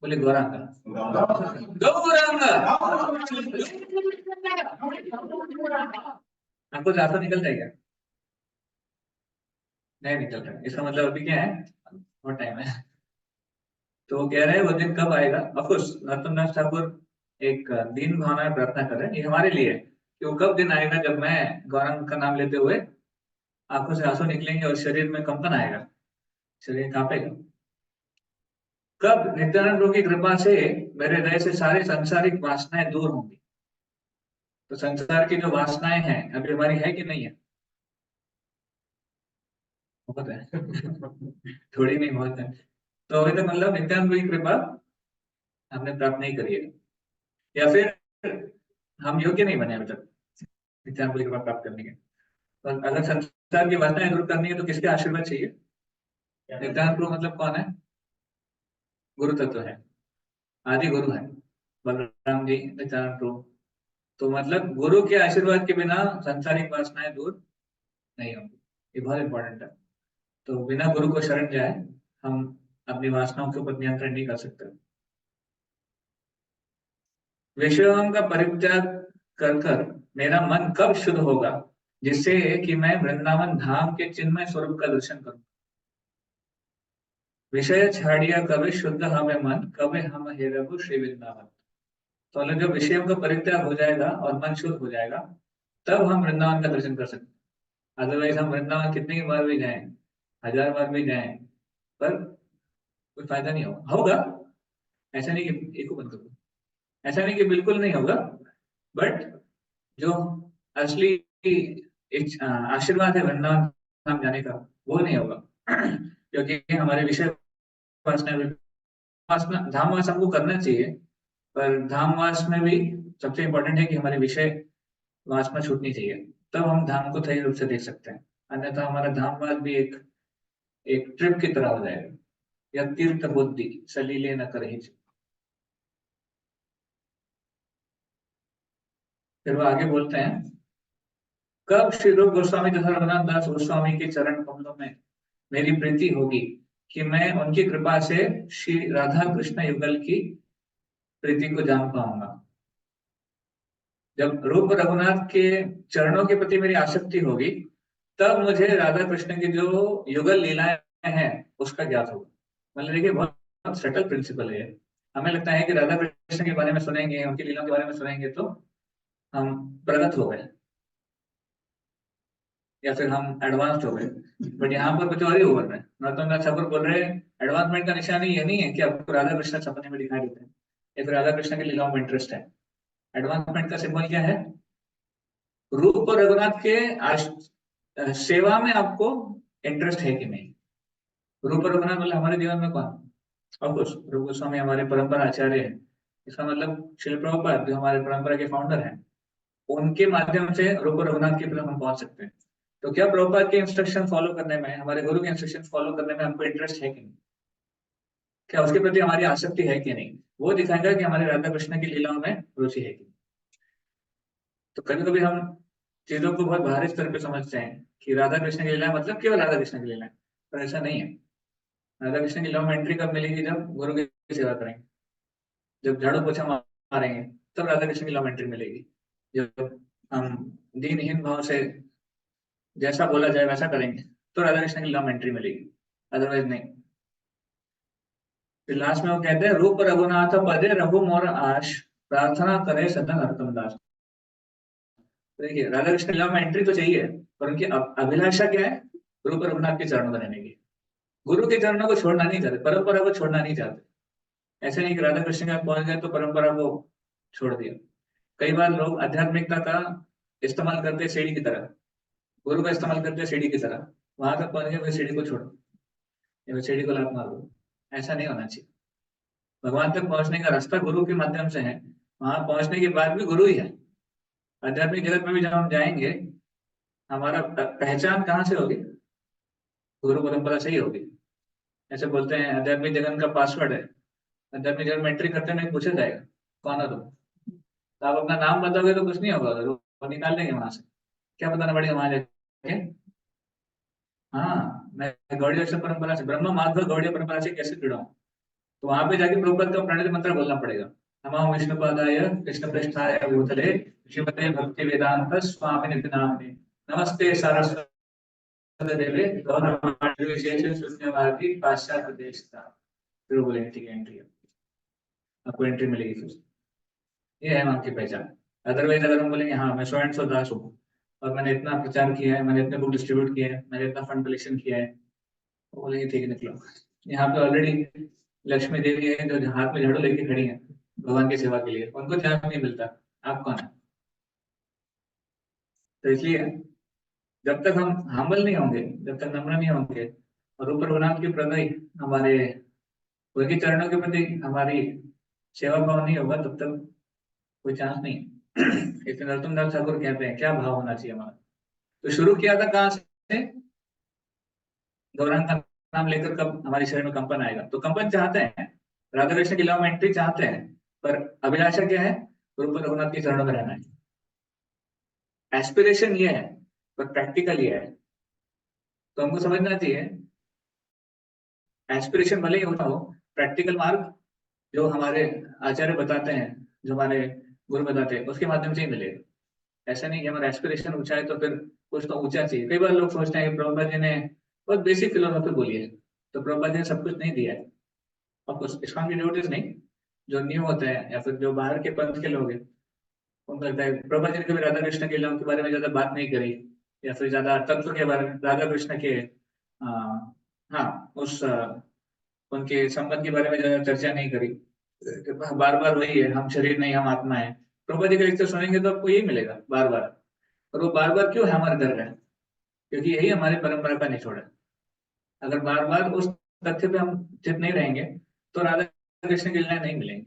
बोले गौरांग, गौरांग। आपको रास्ता निकल जाएगा? नहीं निकल रहा, इसका मतलब अभी क्या है, बहुत टाइम है। तो वो कह रहे हैं वो दिन कब आएगा। ऑफकोर्स नरोत्तम दास ठाकुर एक दीन भावना में प्रार्थना कर रहे हैं, ये हमारे लिए है कि वो कब दिन आएगा जब मैं गौरांग का नाम लेते हुए आंखों से आंसू निकलेंगे और शरीर में कंपन आएगा, शरीर कांपेगा। कब नित्यानंद प्रभु की कृपा से मेरे हृदय से सारे सांसारिक वासनाएं दूर होंगी। तो संसार की जो वासनाएं हैं अभी हमारी है कि नहीं है? बहुत है। थोड़ी नहीं, बहुत है। तो अभी तक मतलब नित्यानंद प्रभु की कृपा हमने प्राप्त नहीं करी है, या फिर हम योग्य नहीं बने अभी तक नित्यानंद प्रभु की कृपा प्राप्त करने के। तो अगर संसार की वासनाएं दूर करनी है तो किसके आशीर्वाद चाहिए? नित्यानंद प्रभु मतलब कौन है? गुरु तत्व है, आदि गुरु है बलराम जी, नित्यानंद प्रभु। तो मतलब गुरु के आशीर्वाद के बिना सांसारिक वासनाएं दूर नहीं होंगी, ये बहुत इंपॉर्टेंट है। तो बिना गुरु को शरण जाए हम अपनी वासनाओं के ऊपर नियंत्रण नहीं कर सकते। विषयों का परित्याग कर कर मेरा मन कब शुद्ध होगा जिससे कि मैं वृंदावन धाम के चिन्मय स्वरूप का दर्शन करूं। विषय छाड़िया कभी शुद्ध हमें मन, कभी हम हे रघु श्री वृंदावन। तो मतलब जब विषयों का परित्याग हो जाएगा और मन शुद्ध हो जाएगा तब हम वृंदावन का दर्शन कर सकते हैं। अदरवाइज हम वृंदावन कितनी बार भी जाएं, 1000 बार भी जाएं, पर कोई फायदा नहीं होगा। ऐसा नहीं कि एक को बंद कर दो, ऐसा नहीं कि बिल्कुल नहीं होगा, बट जो असली आशीर्वाद है वृंदावन धाम जाने का वो नहीं होगा। क्योंकि हमारे विषय वासना वासना धाम वास हमको करना चाहिए, पर धाम वास में भी सबसे इम्पोर्टेंट है कि हमारे विषय वासना छूटनी चाहिए, तब हम धाम को सही रूप से देख सकते हैं। अन्यथा हमारा धाम वास भी एक एक ट्रिप की तरह हो जाएगा, या तीर्थ बुद्धि सलीले न करे। फिर वो आगे बोलते हैं, कब श्री रूप गोस्वामी तथा रघुनाथ दास गोस्वामी के चरण कमलों में मेरी प्रीति होगी कि मैं उनकी कृपा से श्री राधा कृष्ण युगल की प्रीति को जान पाऊंगा। जब रूप रघुनाथ के चरणों के प्रति मेरी आसक्ति होगी तब मुझे राधा कृष्ण की जो युगल लीलाएं हैं उसका ज्ञात होगा। मतलब देखिए बहुत सटल प्रिंसिपल है। हमें लगता है कि राधा कृष्ण के बारे में सुनेंगे, उनकी लीलाओं के बारे में सुनेंगे तो हम प्रगत हो गए या फिर हम एडवांस्ड हो गए, बट यहाँ पर कुछ और ही बोल रहे हैं। नरोत्तम दास ठाकुर बोल रहे हैं एडवांसमेंट का निशान ये नहीं है कि आपको राधा कृष्ण सपने में दिखाई देते हैं या फिर राधा कृष्ण की लीलाओं में इंटरेस्ट है। एडवांसमेंट का सिंबल क्या है? रूप और रघुनाथ के सेवा में आपको इंटरेस्ट है कि नहीं। रूप और रघुनाथ मतलब हमारे जीवन में कौन? ऑफकोर्स रूप गोस्वामी हमारे परंपरा आचार्य है। इसका मतलब श्रील प्रभुपाद जो हमारे परंपरा के फाउंडर हैं, उनके माध्यम से रूप और रघुनाथ की तरफ हम पहुंच सकते हैं। तो क्या प्रभुपाद के इंस्ट्रक्शन फॉलो करने में, हमारे गुरु के इंस्ट्रक्शन फॉलो करने में हमको इंटरेस्ट है कि नहीं? क्या उसके प्रति हमारी आसक्ति है कि नहीं? वो दिखाएगा कि हमारे राधा कृष्ण की लीलाओं में रुचि है कि नहीं। तो कभी कभी हम चीजों को बहुत बाहरी स्तर पे समझते हैं कि राधा कृष्ण की लीला मतलब केवल राधा कृष्ण की लीला है, पर ऐसा नहीं है। राधा कृष्ण की लीलाओं में एंट्री कब मिलेगी? जब गुरु की सेवा करेंगे, जब झाड़ू पोछा मारेंगे, तब राधा कृष्ण की लीलाओं में एंट्री मिलेगी। जब हम दीनहीन भाव से जैसा बोला जाए वैसा करेंगे तो राधा कृष्ण की लीलाओं में एंट्री मिलेगी, अदरवाइज नहीं। फिर लास्ट में वो कहते हैं, रूप रघुनाथ पदे रघु मोर आश, प्रार्थना करे सदा नरोत्तम दास। देखिए राधा कृष्ण लीला में एंट्री तो चाहिए, पर उनकी अभिलाषा क्या है? रूप रघुनाथ के चरणों में रहने की। गुरु के चरणों को छोड़ना नहीं चाहते, परंपरा को छोड़ना नहीं चाहते। ऐसे नहीं कि राधा कृष्ण के पहुंच गए तो परंपरा को छोड़ दिया। कई बार लोग आध्यात्मिकता का इस्तेमाल करते हैं सीढ़ी की तरह, गुरु का इस्तेमाल करते हैं सीढ़ी की तरह। वहां तक पहुंच गए फिर सीढ़ी को छोड़ो या सीढ़ी को लात मार दो। ऐसा नहीं होना चाहिए। भगवान तक पहुंचने का रास्ता गुरु के माध्यम से है, वहां पहुंचने के बाद भी गुरु ही है। आध्यात्मिक जगत में भी जब हम जाएंगे, हमारा पहचान कहाँ से होगी? गुरु परंपरा से ही होगी। ऐसे बोलते हैं आध्यात्मिक जगत का पासवर्ड है, आध्यात्मिक जगत में एंट्री करते में पूछा जाएगा कौन हो तुम। तो आप अपना नाम बताओगे तो कुछ नहीं होगा, वो निकाल देंगे वहां से। क्या बताना पड़ेगा वहां जाके? हाँ, मैं गौड़ीय परंपरा से, ब्रह्म माधव गौड़ीय परंपरा से कैसे जुड़ा हूँ। तो वहां पे जाके प्रभुपाद का प्रणीत मंत्र बोलना पड़ेगा, नमो विष्णुपादाय कृष्ण पृष्ठाय भूतले श्रीमते भक्ति वेदांत स्वामी निधि नामिने नमस्ते सारस्वती देवे गौरवाणी विशेष शून्यवादी पाश्चात्य देश था। फिर बोले ठीक है एंट्री, आपको एंट्री मिलेगी फिर। ये है वहां की पहचान। अदरवाइज अगर हम बोलेंगे हाँ मैं 100 दास हूँ और मैंने इतना प्रचार किया है, मैंने इतने बुक डिस्ट्रीब्यूट किया है, मैंने इतना फंड कलेक्शन किया है, तो बोलेंगे ठीक है निकलो। यहाँ पे ऑलरेडी लक्ष्मी देवी है जो हाथ में झाड़ू लेके खड़ी है भगवान की सेवा के लिए, उनको ध्यान नहीं मिलता आप कौन है। तो इसलिए जब तक हम हम्बल नहीं होंगे, जब तक नम्र नहीं होंगे और ऊपर भगवान के प्रति हमारे उनके चरणों के प्रति हमारी सेवा भाव नहीं होगा, तब तक कोई चांस नहीं। इसलिए नरोत्तम दास ठाकुर कहते हैं क्या भाव होना चाहिए हमारा। तो शुरू किया था कहाँ से, गौरांग का नाम लेकर कब हमारे शरीर में कंपन आएगा, तो कंपन चाहते हैं, राधा कृष्ण की लव में एंट्री चाहते हैं, पर अभिलाषा क्या है, गुरु रघुनाथ के चरणों में रहना है। एस्पिरेशन ये है पर प्रैक्टिकल ये है। तो हमको समझना चाहिए एस्पिरेशन भले ही होता हो, प्रैक्टिकल मार्ग जो हमारे आचार्य बताते हैं, जो हमारे गुरु बताते हैं, उसके माध्यम से ही मिलेगा। ऐसा नहीं कि हमारा एस्पिरेशन ऊंचा है तो फिर कुछ तो ऊंचा चाहिए। कई बार लोग सोचते हैं कि प्रभुपाद जी ने बहुत बेसिक फिलोसॉफी बोली है, तो प्रभुपाद जी ने सब कुछ नहीं दिया है। और कुछ इस्कॉन की डिवोटीज नहीं, जो न्यू होते हैं या फिर जो बाहर के पंथ के लोग हैं, उनको लगता है प्रभुपाद जी ने कभी राधा कृष्ण के लोगों के बारे में ज्यादा बात नहीं करी, या फिर ज्यादा तत्व के बारे में, राधा कृष्ण के हाँ उस उनके संबंध के बारे में ज्यादा चर्चा नहीं करी। बार बार वही है, हम शरीर नहीं हम आत्मा है। प्रभुपाद जी का लेक्चर सुनेंगे तो आपको यही मिलेगा बार बार। और वो बार बार क्यों हैमर कर रहे हैं, क्योंकि यही हमारी परंपरा का निचोड़ है। अगर बार बार उस तथ्य पे हम स्थित नहीं रहेंगे तो राधा कृष्ण की लीलाएं नहीं मिलेंगी।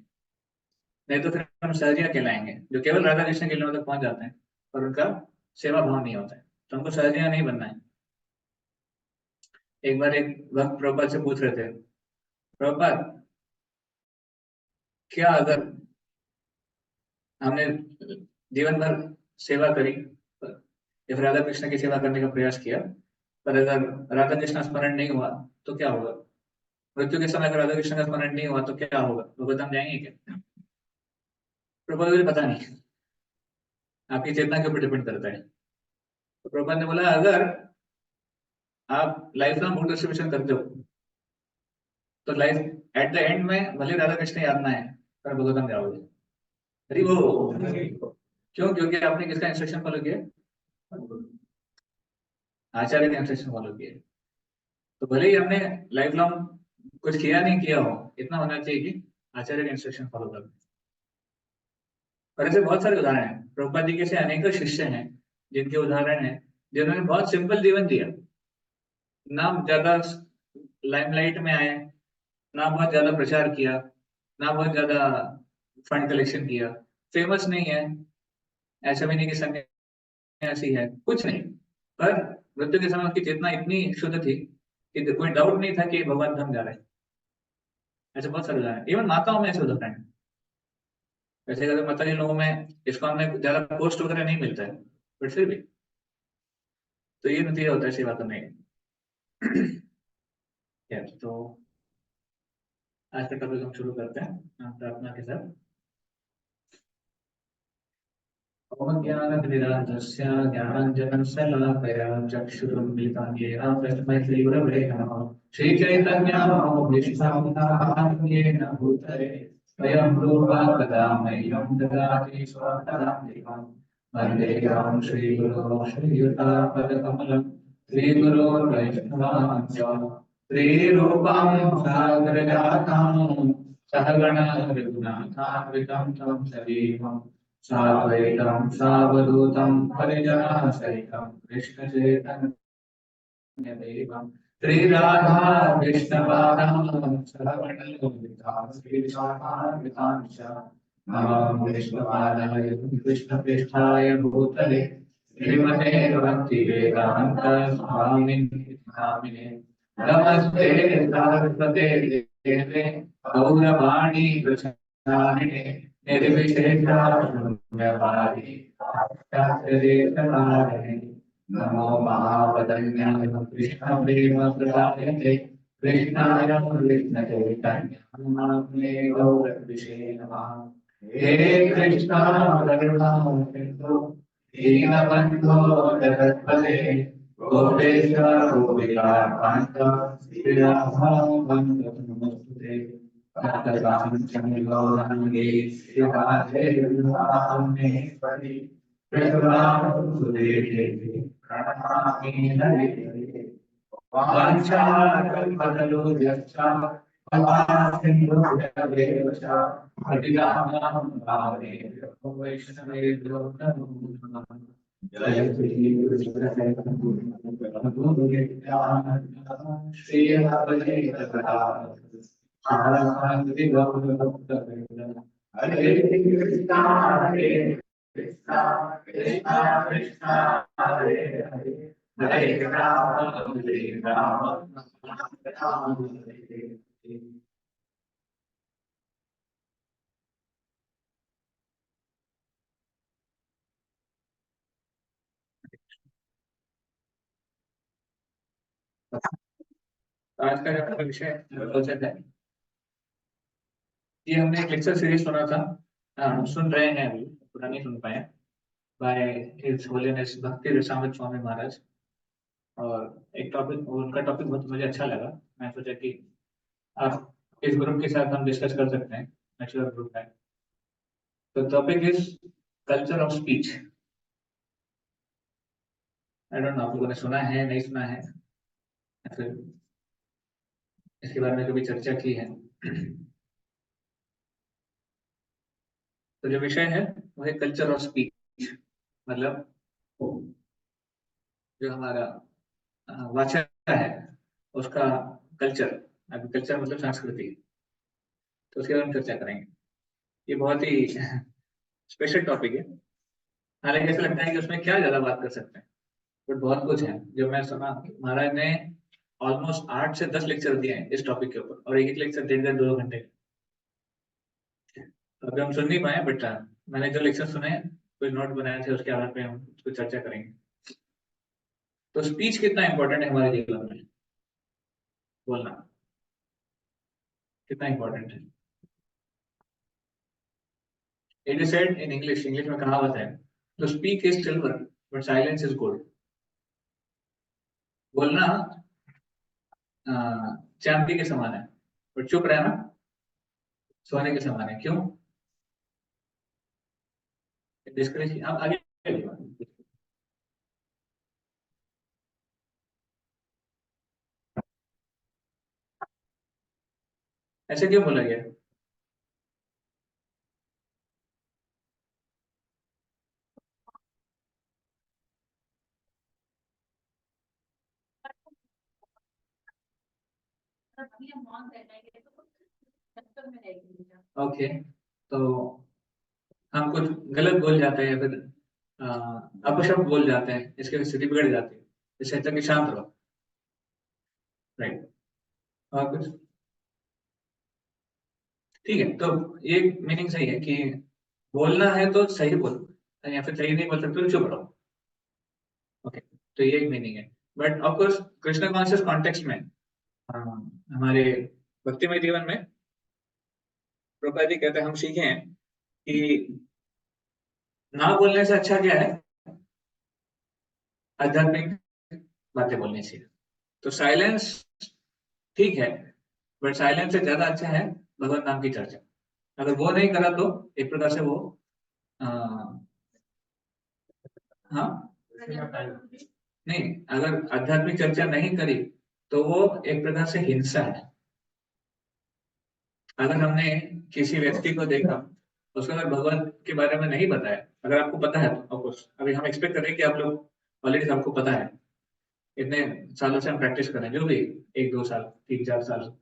नहीं तो फिर हम सहजिया कहलाएंगे, जो केवल राधा कृष्ण की लीलाओं तक पहुंच जाते हैं और उनका सेवा भाव नहीं होता है। तो हमको सहजिया नहीं बनना है। एक बार एक भक्त प्रभुपाद से पूछ रहे थे, प्रभुपाद क्या अगर हमने जीवन भर सेवा करी या फिर राधा कृष्ण की सेवा करने का प्रयास किया, पर अगर राधा कृष्ण स्मरण नहीं हुआ तो क्या होगा? मृत्यु के समय अगर राधा कृष्ण का स्मरण नहीं हुआ तो क्या होगा? भगवत धाम जाएंगे क्या? प्रभुपाद बोले पता नहीं, आपकी चेतना के ऊपर डिपेंड करता है। तो प्रभुपाद ने बोला अगर आप लाइफ लॉन्ग बुक डिस्ट्रीब्यूशन करते हो तो लाइफ एट द एंड में भले राधा कृष्ण याद ना है पर भगवत धाम जाओगे। अरे वो क्यों? क्योंकि आपने किसका इंस्ट्रक्शन फॉलो किया? आचार्य का इंस्ट्रक्शन फॉलो किया। तो भले ही हमने लाइफ लॉन्ग कुछ किया नहीं किया हो, इतना होना चाहिए कि आचार्य का इंस्ट्रक्शन फॉलो करना। और ऐसे बहुत सारे उदाहरण हैं, प्रभुपाद जी के से अनेकों शिष्य हैं जिनके उदाहरण हैं, जिन्होंने बहुत सिंपल जीवन दिया, ना ज्यादा लाइमलाइट में आए, ना बहुत ज्यादा प्रचार किया, ना बहुत ज्यादा फंड कलेक्शन किया, फेमस नहीं है, ऐसा भी नहीं कि सन्यासी है, कुछ नहीं। पर मृत्यु के समय उनकी चेतना इतनी शुद्ध थी कि कोई डाउट नहीं था कि भगवान धाम जा रहे हैं। ऐसे बहुत सारे उदाहरण, इवन माताओं में ऐसे उदाहरण हैं। वैसे अगर माता जी लोगों में इस्कॉन में ज्यादा पोस्ट वगैरह नहीं मिलता है, बट फिर भी तो ये नतीजा होता है सेवा करने का। तो आज का टॉपिक हम शुरू करते हैं प्रार्थना के साथ। ओम ज्ञानतिमिरान्धस्य ज्ञानाञ्जनशलाकया चक्षुरुन्मिलितं येन तस्मै श्रीगुरवे नमः। श्रीचैतन्यमनोभीष्टं भूतले स्वयं रूपा कदा मह्यं ददाति स्वपदान्तिकम्। वन्देऽहं श्रीगुरो श्रीयुतापदकमलं श्रीगुरोर्वैष्णवांश्च श्रीरूपं सागरजातं सहगण रघुनाथान्वितं तं सजीवम् साद्वैतं सावधूतं परिजनसहितं कृष्णचैतन्यदेवं श्रीराधा कृष्णपादां श्रवणयोगितां श्रीशाखान्वितांश्च नमो विष्णुपादाय कृष्णपृष्ठाय भूतले श्रीमते भक्तिवेदान्त स्वामिने नामिने नमस्ते सारस्वते देवे गौरवाणी प्रचारिणे निर्विशेषशून्यवादी नमो महावदन्याय कृष्ण प्रेम प्रदायते कृष्णाय कृष्ण चैतन्य नमामि गौरविषे नमः। हे कृष्णा करुणा सिंधु दीनबन्धो जगत्पते गोपेश गोपिकाकान्त श्रीरामचन्द्र नमोस्तुते। कांचन गौरांगी राधे वृंदावनेश्वरी प्रणमामि हरे। वाञ्छाकल्पतरुभ्यश्च कृपासिन्धुभ्येव च पतितानां पावनेभ्यो वैष्णवेभ्यो नमो नमः। जय श्री कृष्ण चैतन्य श्री अद्वैत गदाधर हरे कृष्णा कृष्णा कृष्णा कृष्णा हरे हरे हरे राम राम हरे। आज का हमारा विषय रोचक है। ये हमने एक लेक्चर सीरीज सुना था, सुन रहे हैं अभी, पूरा नहीं सुन पाए, बाय हिज होलीनेस भक्ति रसामत स्वामी महाराज। और एक टॉपिक, उनका टॉपिक बहुत मुझे अच्छा लगा। मैं सोचा कि आप इस ग्रुप के साथ हम डिस्कस कर सकते हैं, नेचुरल ग्रुप है। तो topic is culture of speech. I don't know आप लोगों ने सुना है, नहीं सुना है, या फिर इसके बारे में कभी चर्चा की है। तो जो विषय है वो है कल्चर ऑफ स्पीच, मतलब जो हमारा वाचा है उसका कल्चर। अभी कल्चर मतलब संस्कृति, तो उसके बारे में चर्चा करेंगे। ये बहुत ही स्पेशल टॉपिक है। हालांकि ऐसा लगता है कि उसमें क्या ज्यादा बात कर सकते हैं, बट बहुत कुछ है। जो मैं सुना महाराज ने ऑलमोस्ट 8 से 10 लेक्चर दिए हैं इस टॉपिक के ऊपर, और एक एक लेक्चर 1.5-2 घंटे। तो अभी हम सुन नहीं पाए, बट मैंने जो लेक्चर सुने, कुछ नोट बनाए थे, उसके आधार पे हम उसको चर्चा करेंगे। तो स्पीच कितना इंपॉर्टेंट है हमारे जीवन में, बोलना कितना इंपॉर्टेंट है। It is said in English, English में कहावत है, तो speak is silver but silence is gold. बोलना चांदी के समान है, बट चुप रहना सोने के समान है। क्यों? डिस्करेज आप आगे ऐसे क्यों बोला गया? ओके, तो हम कुछ गलत बोल जाते हैं, फिर अपशब्द बोल जाते हैं, इसके वजह स्थिति बिगड़ जाती है। इससे अच्छा कि शांत रहो, राइट। और कुछ ठीक है, तो ये मीनिंग सही है कि बोलना है तो सही बोलो, या फिर सही नहीं बोल सकते तो चुप रहो। ओके, तो ये एक मीनिंग है। But of course Krishna conscious context में, हमारे भक्तिमय जीवन में प्रभुपाद जी कहते हैं, हम सीखे हैं कि ना बोलने से अच्छा क्या है, आध्यात्मिक बातें बोलनी चाहिए। तो साइलेंस ठीक है, बट साइलेंस से ज्यादा अच्छा है भगवत नाम की चर्चा। अगर वो नहीं करा तो एक प्रकार से वो आ, हाँ नहीं, अगर आध्यात्मिक चर्चा नहीं करी तो वो एक प्रकार से हिंसा है। अगर हमने किसी व्यक्ति को देखा, उसको अगर भगवान के बारे में नहीं बताया, अगर आपको पता है तो ऑफकोर्स अभी हम एक्सपेक्ट करें कि आप लोग ऑलरेडी सबको पता है, इतने सालों से हम प्रैक्टिस कर रहे हैं, जो भी 1-2 साल 3-4 साल।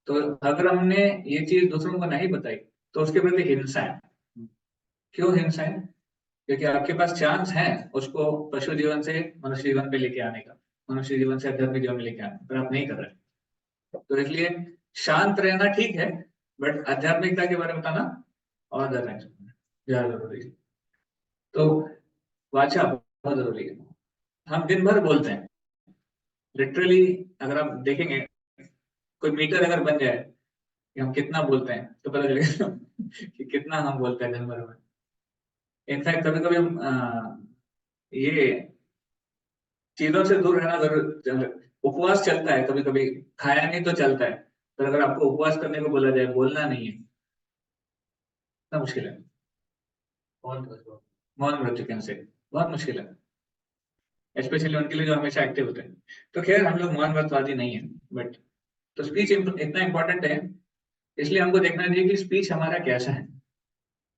तो अगर हमने ये चीज दूसरों को नहीं बताई तो उसके प्रति हिंसा है। क्यों हिंसा है? क्योंकि आपके पास चांस है उसको पशु जीवन से मनुष्य जीवन पे लेके आने का, मनुष्य जीवन से आध्यात्मिक जीवन में लेके आने का, पर आप नहीं कर रहे। तो इसलिए शांत रहना ठीक है, बट आध्यात्मिकता के बारे में बताना और ज्यादा जरूरी है। तो वाचा बहुत जरूरी है। हम दिन भर बोलते हैं, लिटरली। अगर आप देखेंगे, कोई मीटर अगर बन जाए कि हम कितना बोलते हैं, तो पता चलेगा कि कितना हम बोलते हैं दिन भर में। इनफैक्ट कभी कभी हम ये चीजों से दूर रहना जरूर, उपवास चलता है कभी कभी, खाया नहीं तो चलता है, पर अगर आपको उपवास करने को बोला जाए, बोलना नहीं है, इतना मुश्किल है। मौन व्रत कैसे, बहुत मुश्किल है, स्पेशली उनके लिए जो हमेशा एक्टिव होते हैं। तो खैर हम लोग मौन व्रतवादी नहीं है, बट तो स्पीच इतना इंपॉर्टेंट है, इसलिए हमको देखना चाहिए कि स्पीच हमारा कैसा है,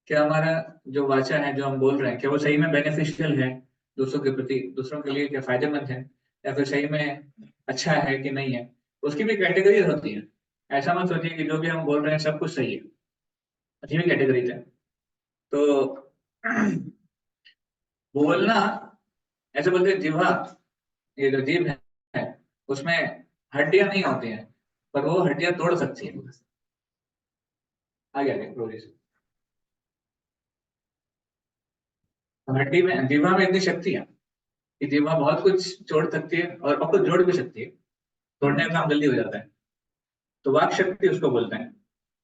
क्या हमारा जो वाचा है, जो हम बोल रहे हैं, क्या वो सही में बेनिफिशियल है दूसरों के प्रति, दूसरों के लिए क्या फायदेमंद है, या फिर सही में अच्छा है कि नहीं है। उसकी भी कैटेगरी होती है। ऐसा मत सोचिए कि जो भी हम बोल रहे हैं सब कुछ सही है, अच्छी भी कैटेगरीज है। तो बोलना, ऐसे बोलते हैं जिह्वा, ये जो जीभ है उसमें हड्डियां नहीं होती हैं, पर वो हड्डियां तोड़ सकती है। आगे आगे प्रोग्रेस। हड्डी में, जीवा में इतनी शक्ति है कि जीवा बहुत कुछ जोड़ सकती है और बहुत कुछ जोड़ भी सकती है, तोड़ने का काम जल्दी हो जाता है। तो वाक शक्ति उसको बोलते हैं।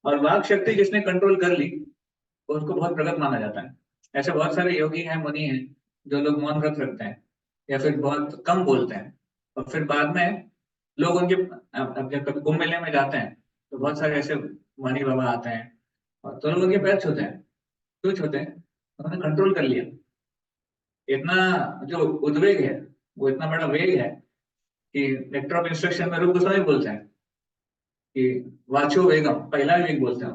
और वाक शक्ति जिसने कंट्रोल कर ली, तो उसको बहुत प्रगत माना जाता है। ऐसे बहुत सारे योगी हैं, मुनि हैं, जो लोग मौन व्रत रखते हैं या फिर बहुत कम बोलते हैं, और फिर बाद में लोग उनके, अब जब कभी कुंभ मेले में जाते हैं तो बहुत सारे ऐसे मुनि बाबा आते हैं, और तो लोग उनके पैर छूते हैं। क्यों छूते हैं? उन्होंने कंट्रोल कर लिया। इतना जो उद्वेग है, वो इतना बड़ा वेग है कि लेटर ऑफ इंस्ट्रक्शन में रूप गोस्वामी बोलते हैं कि वाचो वेगम, पहला वेग बोलते हैं।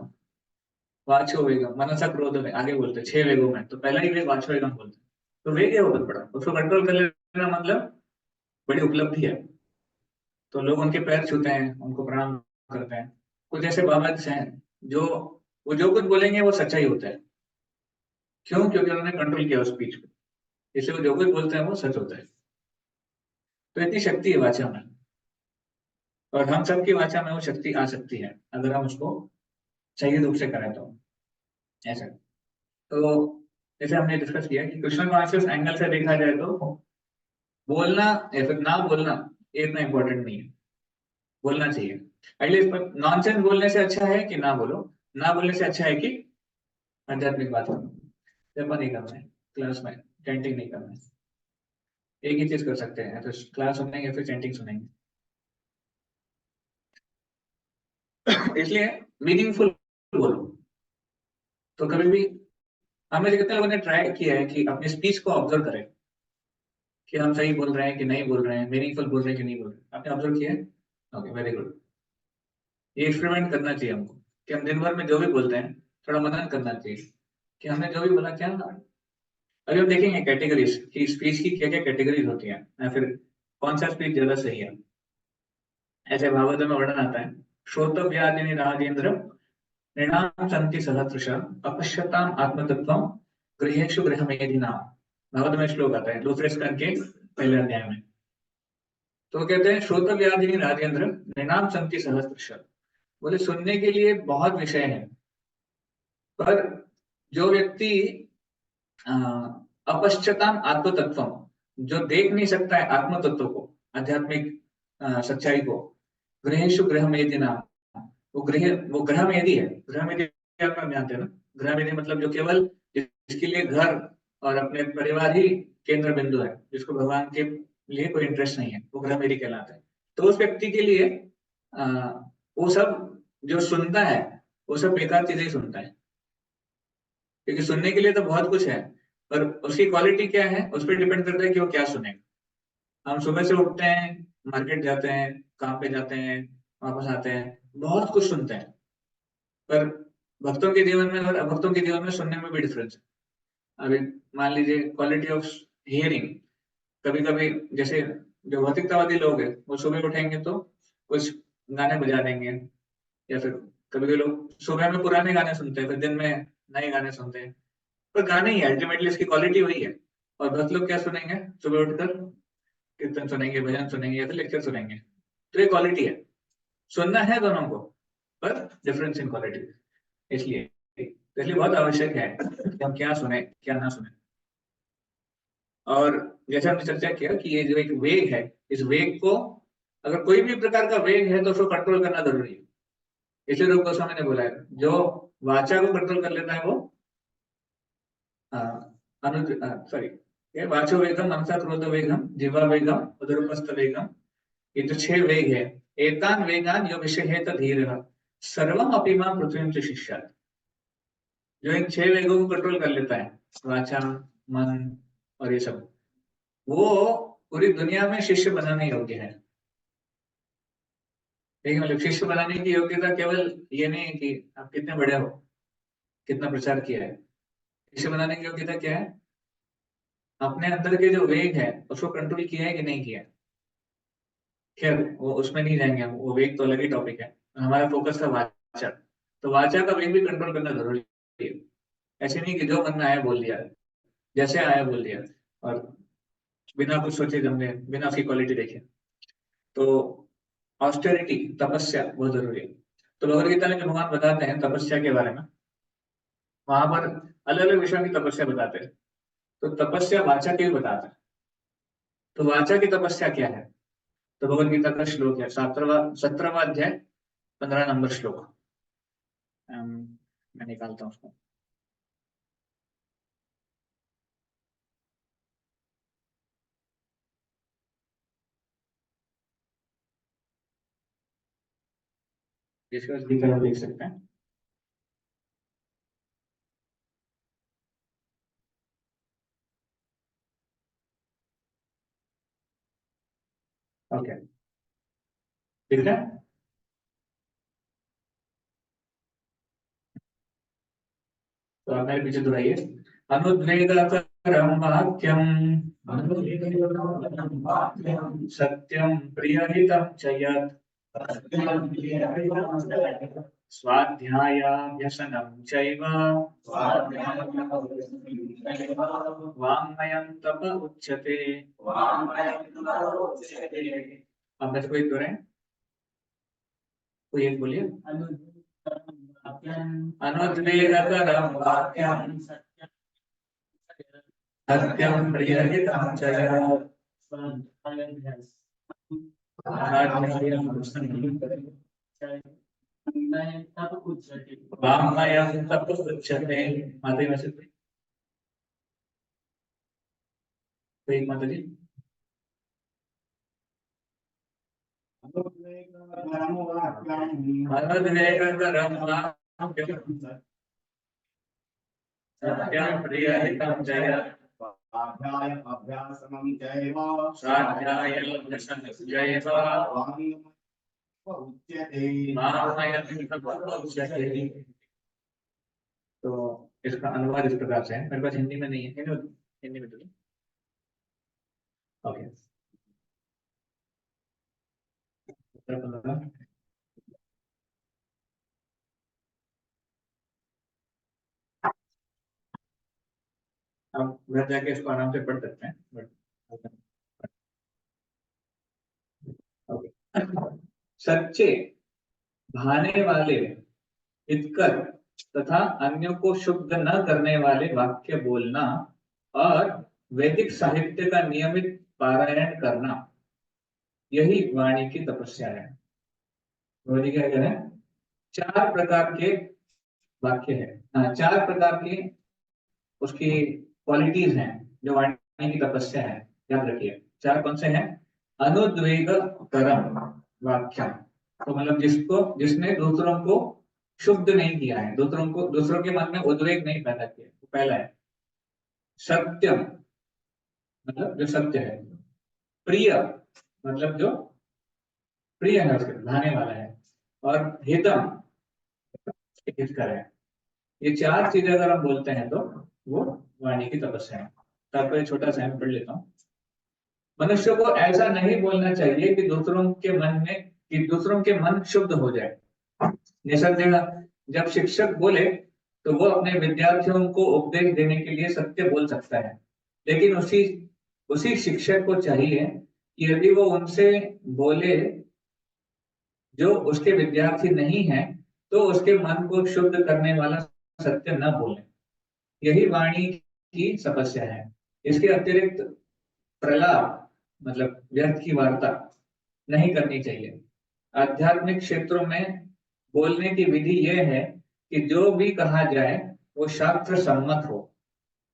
वाचो वेगम, मनसा क्रोध में आगे बोलते हैं, 6 वेगों में तो पहला ही वेग वाचो वेगम बोलते हैं। तो वेग है वो बहुत बड़ा, उसको कंट्रोल कर लेना मतलब बड़ी उपलब्धि है। तो लोग उनके पैर छूते हैं, उनको प्रणाम करते हैं। कुछ ऐसे बाबा जी हैं जो, वो जो कुछ बोलेंगे वो सच्चा ही होता है। क्यों? क्योंकि उन्होंने कंट्रोल किया उस स्पीच को, इसलिए वो जो कुछ बोलते हैं वो सच होता है। तो इतनी शक्ति है वाचा में, और हम सबकी वाचा में वो शक्ति आ सकती है अगर हम उसको सही रूप से करें तो। ऐसा, तो जैसे हमने डिस्कस किया कि कृष्ण कॉन्शियस एंगल से देखा जाए तो बोलना या फिर ना बोलना ये इतना इंपॉर्टेंट नहीं है, बोलना चाहिए। एटलीस्ट नॉनसेंस बोलने से अच्छा है कि ना बोलो, ना बोलने से अच्छा है कि आध्यात्मिक बात करो। जपा नहीं करना है क्लास में, चैंटिंग नहीं करना है। एक ही चीज कर सकते हैं, तो क्लास सुनेंगे फिर चैंटिंग सुनेंगे। इसलिए मीनिंगफुल बोलो। तो कभी भी, हमें से कितने लोगों ने ट्राई किया है कि अपनी स्पीच को ऑब्जर्व करें कि हम सही बोल रहे हैं कि नहीं बोल रहे हैं, मीनिंगफुल बोल रहे हैं कि नहीं बोल रहे हैं? आपने ऑब्जर्व किया है? Okay, very good. ये एक्सपेरिमेंट करना चाहिए हमको, कि हम दिन भर में जो भी बोलते हैं थोड़ा मनन करना चाहिए कि हमने जो भी बोला क्या। अभी हम देखेंगे कैटेगरीज कि स्पीच की क्या क्या कैटेगरीज होती हैं, या फिर कौन सा स्पीच ज्यादा सही है। ऐसे भागवत में वर्णन आता है, श्रोतव्यादिनी राजेंद्र नृणाम संति सहस्रश अपश्यताम आत्मतत्वम गृहेषु गृहमेधिनाम। भागवत में श्लोक आता है दूसरे स्कंद के पहले अध्याय में। तो वो कहते हैं श्रोतव्यादिनी राजेंद्र नृणाम संति सहस्रश, बोले सुनने के लिए बहुत विषय है, पर जो व्यक्ति अ, अपश्चताम आत्म तत्व, जो देख नहीं सकता है आत्म तत्व को, आध्यात्मिक सच्चाई को, गृहेशु गृह मेदि नाम, वो ग्रह मेदि है। ग्रह मेदि आप जानते हैं ना? ग्रह मेदि मतलब जो केवल जिसके लिए घर और अपने परिवार ही केंद्र बिंदु है, जिसको भगवान के लिए कोई इंटरेस्ट नहीं है, वो ग्रह मेदि कहलाता है। तो उस व्यक्ति के लिए आ, वो सब जो सुनता है वो सब बेकार चीजें ही सुनता है, क्योंकि सुनने के लिए तो बहुत कुछ है, पर उसकी क्वालिटी क्या है उस पर डिपेंड करता है कि वो क्या सुनेगा। हम सुबह से उठते हैं, मार्केट जाते हैं, काम पे जाते हैं, वापस आते हैं, बहुत कुछ सुनते हैं, पर भक्तों के जीवन में और अभक्तों के जीवन में सुनने में भी डिफरेंस है। अभी मान लीजिए क्वालिटी ऑफ हियरिंग, कभी कभी जैसे जो भौतिकतावादी लोग हैं वो सुबह उठेंगे तो कुछ गाने बजा देंगे, या फिर कभी कभी लोग सुबह में पुराने गाने सुनते हैं, फिर दिन में नए गाने सुनते हैं। पर गाने ही है, अल्टीमेटली इसकी क्वालिटी वही है। और बहुत लोग क्या सुनेंगे सुबह उठकर? कीर्तन सुनेंगे, भजन सुनेंगे, या फिर लेक्चर सुनेंगे। तो ये क्वालिटी है, सुनना है दोनों को, पर डिफरेंस इन क्वालिटी। इसलिए बहुत आवश्यक है कि हम क्या सुने क्या ना सुने। और जैसे हमने चर्चा किया कि ये जो एक वेग है, इस वेग को, अगर कोई भी प्रकार का वेग है तो उसको कंट्रोल करना जरूरी है। इसलिए रूप गोस्वामी ने बोला है जो वाचा को कंट्रोल कर लेता है वो अनुज सॉरी ये वाचो वेगम, मनसा क्रोध वेगम, जीवा वेगम, उदरपस्थ वेगम, ये जो 6 वेग है, एतान वेगान यो विषयेत धीरः सर्वम अपि मां पृथ्वीं च शिष्यात्। जो इन 6 वेगों को कंट्रोल कर लेता है, वाचा, मन और ये सब, वो पूरी दुनिया में शिष्य बनाने योग्य है। लेकिन मतलब शिष्य बनाने की योग्यता केवल ये नहीं है कि आप कितने बड़े हो, कितना प्रचार किया है। शिष्य बनाने की योग्यता क्या है? अपने अंदर के जो वेग है उसको कंट्रोल किया है कि नहीं किया है। खैर वो उसमें नहीं जाएंगे हम, वो वेग तो अलग ही टॉपिक है। हमारा फोकस था वाचा, तो वाचा का वेग भी कंट्रोल करना जरूरी है। ऐसे नहीं कि जो मन में आया बोल दिया, जैसे आया बोल दिया, और बिना कुछ सोचे समझे, बिना उसकी क्वालिटी देखे। तो ऑस्टेरिटी, तपस्या बहुत जरूरी है। तो भगवद गीता में जो भगवान बताते हैं तपस्या के बारे में, वहां पर अलग अलग विषयों की तपस्या बताते हैं। तो तपस्या वाचा की भी बताते हैं। तो वाचा की तपस्या क्या है? तो भगवद गीता का श्लोक है 17वां अध्याय 15 नंबर श्लोक। मैं निकालता हूँ उसको। जिसको स्पीकर में देख सकते हैं। ओके, ठीक है। तो आप मेरे पीछे दोहराइए। अनुद्वेगकरं वाक्यं सत्यं प्रियहितं च यत् स्वाध्यायाभ्यसनं चैव वाङ्मयं तप उच्यते। अब मेरे को एक दोहराएं, कोई एक बोलिए। अनुद्वेगकरं वाक्यं सत्यं प्रियहितं च यत् वाङ्मयं तप उच्यते। माता जी, कोई एक माता जी। अनुद्वेगकरं वाक्यं सत्यं प्रियहितं च यत् स्वाध्यायाभ्यासनं चैव उच्यते। तो इसका अनुवाद इस प्रकार से है, मेरे पास हिंदी में नहीं है, हिंदी में तो ओके। आप घर जाके इसको आराम से पढ़ सकते हैं, बट ओके। सच्चे, भाने वाले, हितकर तथा अन्यों को शुद्ध न करने वाले वाक्य बोलना और वैदिक साहित्य का नियमित पारायण करना, यही वाणी की तपस्या है। वाणी क्या करें? 4 प्रकार के वाक्य है, 4 प्रकार के उसकी क्वालिटीज हैं जो वाणी की तपस्या है। याद रखिए 4 कौन से हैं? अनुद्वेग करम वाक्य, तो मतलब जिसने दूसरों को शुद्ध नहीं किया है, दूसरों के मन में उद्वेग नहीं पैदा किया, तो पहला है। सत्यम, मतलब जो सत्य है। प्रिय, मतलब जो प्रिय है, उसके भाने वाला है। और हितम, हितकर है। ये 4 चीजें अगर हम बोलते हैं तो वो वाणी की तपस्या है। तात्पर्य छोटा सा मैं पढ़ लेता हूँ। मनुष्य को ऐसा नहीं बोलना चाहिए कि दूसरों के मन शुद्ध हो जाए। निसंदेह जब शिक्षक बोले तो वो अपने विद्यार्थियों को उपदेश देने के लिए सत्य बोल सकता है, लेकिन उसी उसी शिक्षक को चाहिए कि यदि वो उनसे बोले जो उसके विद्यार्थी नहीं है, तो उसके मन को शुद्ध करने वाला सत्य न बोले। यही वाणी की तपस्या है। इसके अतिरिक्त प्रलाप, मतलब व्यर्थ की वार्ता नहीं करनी चाहिए। आध्यात्मिक क्षेत्रों में बोलने की विधि यह है कि जो भी कहा जाए वो शास्त्र सम्मत हो,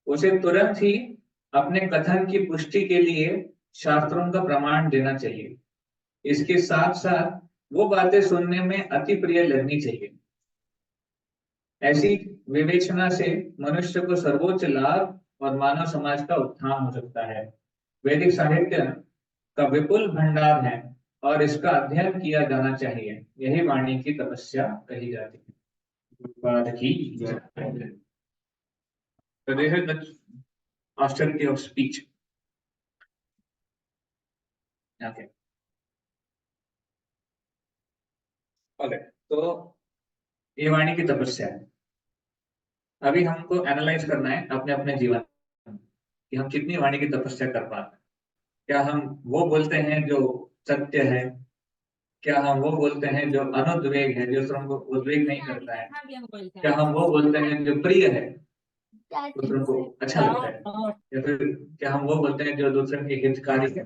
उसे तुरंत ही अपने कथन की पुष्टि के लिए शास्त्रों का प्रमाण देना चाहिए। इसके साथ साथ वो बातें सुनने में अति प्रिय लगनी चाहिए। ऐसी विवेचना से मनुष्य को सर्वोच्च लाभ और मानव समाज का उत्थान हो सकता है। वैदिक साहित्य का विपुल भंडार है और इसका अध्ययन किया जाना चाहिए। यही वाणी की तपस्या कही जाती है। गुरुपाद की जय। So this is the austerity of speech. Okay. Okay. तो ये वाणी की तपस्या है। अभी हमको एनालाइज करना है अपने अपने जीवन में कि हम कितनी वाणी की तपस्या कर पाते हैं। क्या हम वो बोलते हैं जो सत्य है? क्या हम वो बोलते हैं जो अनुद्वेग है, जो दूसरों को उद्वेग नहीं करता है? क्या हम वो बोलते हैं जो प्रिय है, दूसरों को अच्छा लगता है? या फिर क्या हम वो बोलते हैं जो दूसरों के हितकारी है?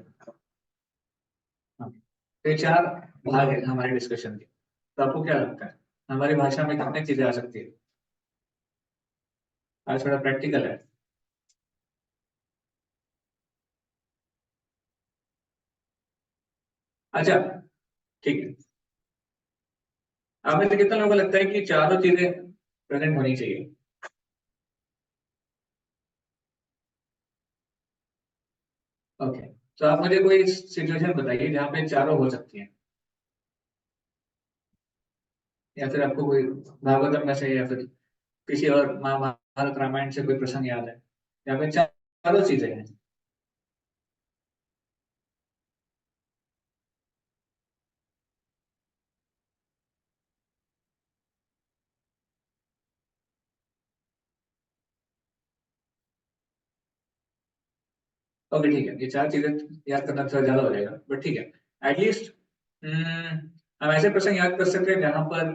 हाँ। तो ये चार भाग है हमारे डिस्कशन के। तो आपको क्या लगता है हमारी भाषा में कितनी चीजें आ सकती है? आज थोड़ा प्रैक्टिकल है। अच्छा, ठीक है। आप में से कितना लोगों को लगता है कि चारों चीजें प्रेजेंट होनी चाहिए? ओके। तो आप मुझे कोई सिचुएशन बताइए जहाँ पे चारों हो सकती हैं, या फिर आपको कोई भागवतम में से या फिर किसी और महाभारत रामायण से कोई प्रसंग याद है यहाँ पे चारों चीजें हैं? ओके, ठीक है। ये चार चीजें याद करना थोड़ा ज्यादा हो जाएगा, बट ठीक है। एटलीस्ट हम ऐसे प्रसंग याद कर सकते हैं जहां पर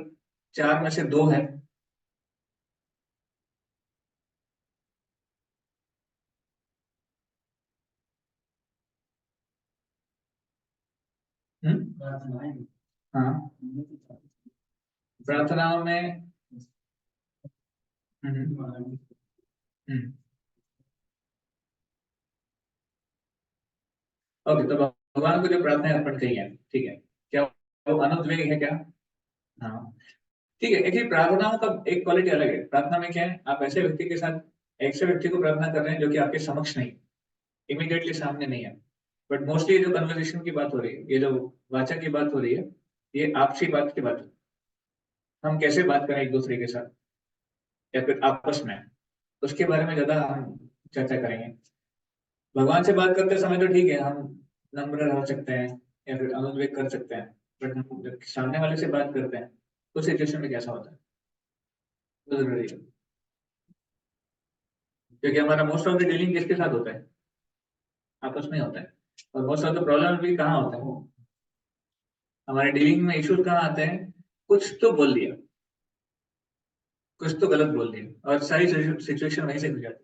चार में से दो है। हाँ, प्रार्थनाओं में। हम्म, हम्म। ओके, तो भगवान को जो प्रार्थना अर्पण की है, ठीक है, क्या वो अनुद्वेग है क्या? हाँ, ठीक है। एक्चुअली प्रार्थनाओं का एक क्वालिटी अलग है। प्रार्थना में क्या है, आप ऐसे व्यक्ति के साथ, ऐसे व्यक्ति को प्रार्थना कर रहे हैं जो कि आपके समक्ष नहीं, इमीडिएटली सामने नहीं है। बट मोस्टली जो कन्वर्सेशन की बात हो रही है, ये जो वाचा की बात हो रही है, ये आपसी बात की बात है। हम कैसे बात करें एक दूसरे के साथ या फिर आपस में, उसके बारे में ज्यादा हम चर्चा करेंगे। भगवान से बात करते समय तो ठीक है, हम नम्र रह सकते हैं या फिर अनुद्वेग कर सकते हैं। बट हम जब सामने वाले से बात करते हैं तो सिचुएशन में कैसा होता है, वो जरूरी है। क्योंकि हमारा मोस्ट ऑफ द डीलिंग किसके साथ होता है? आपस में होता है। और मोस्ट ऑफ द प्रॉब्लम भी कहाँ होता है? हमारे डीलिंग में इश्यूज कहाँ आते हैं? कुछ तो बोल दिया, कुछ तो गलत बोल दिया, और सारी सिचुएशन वहीं से हो जाती है।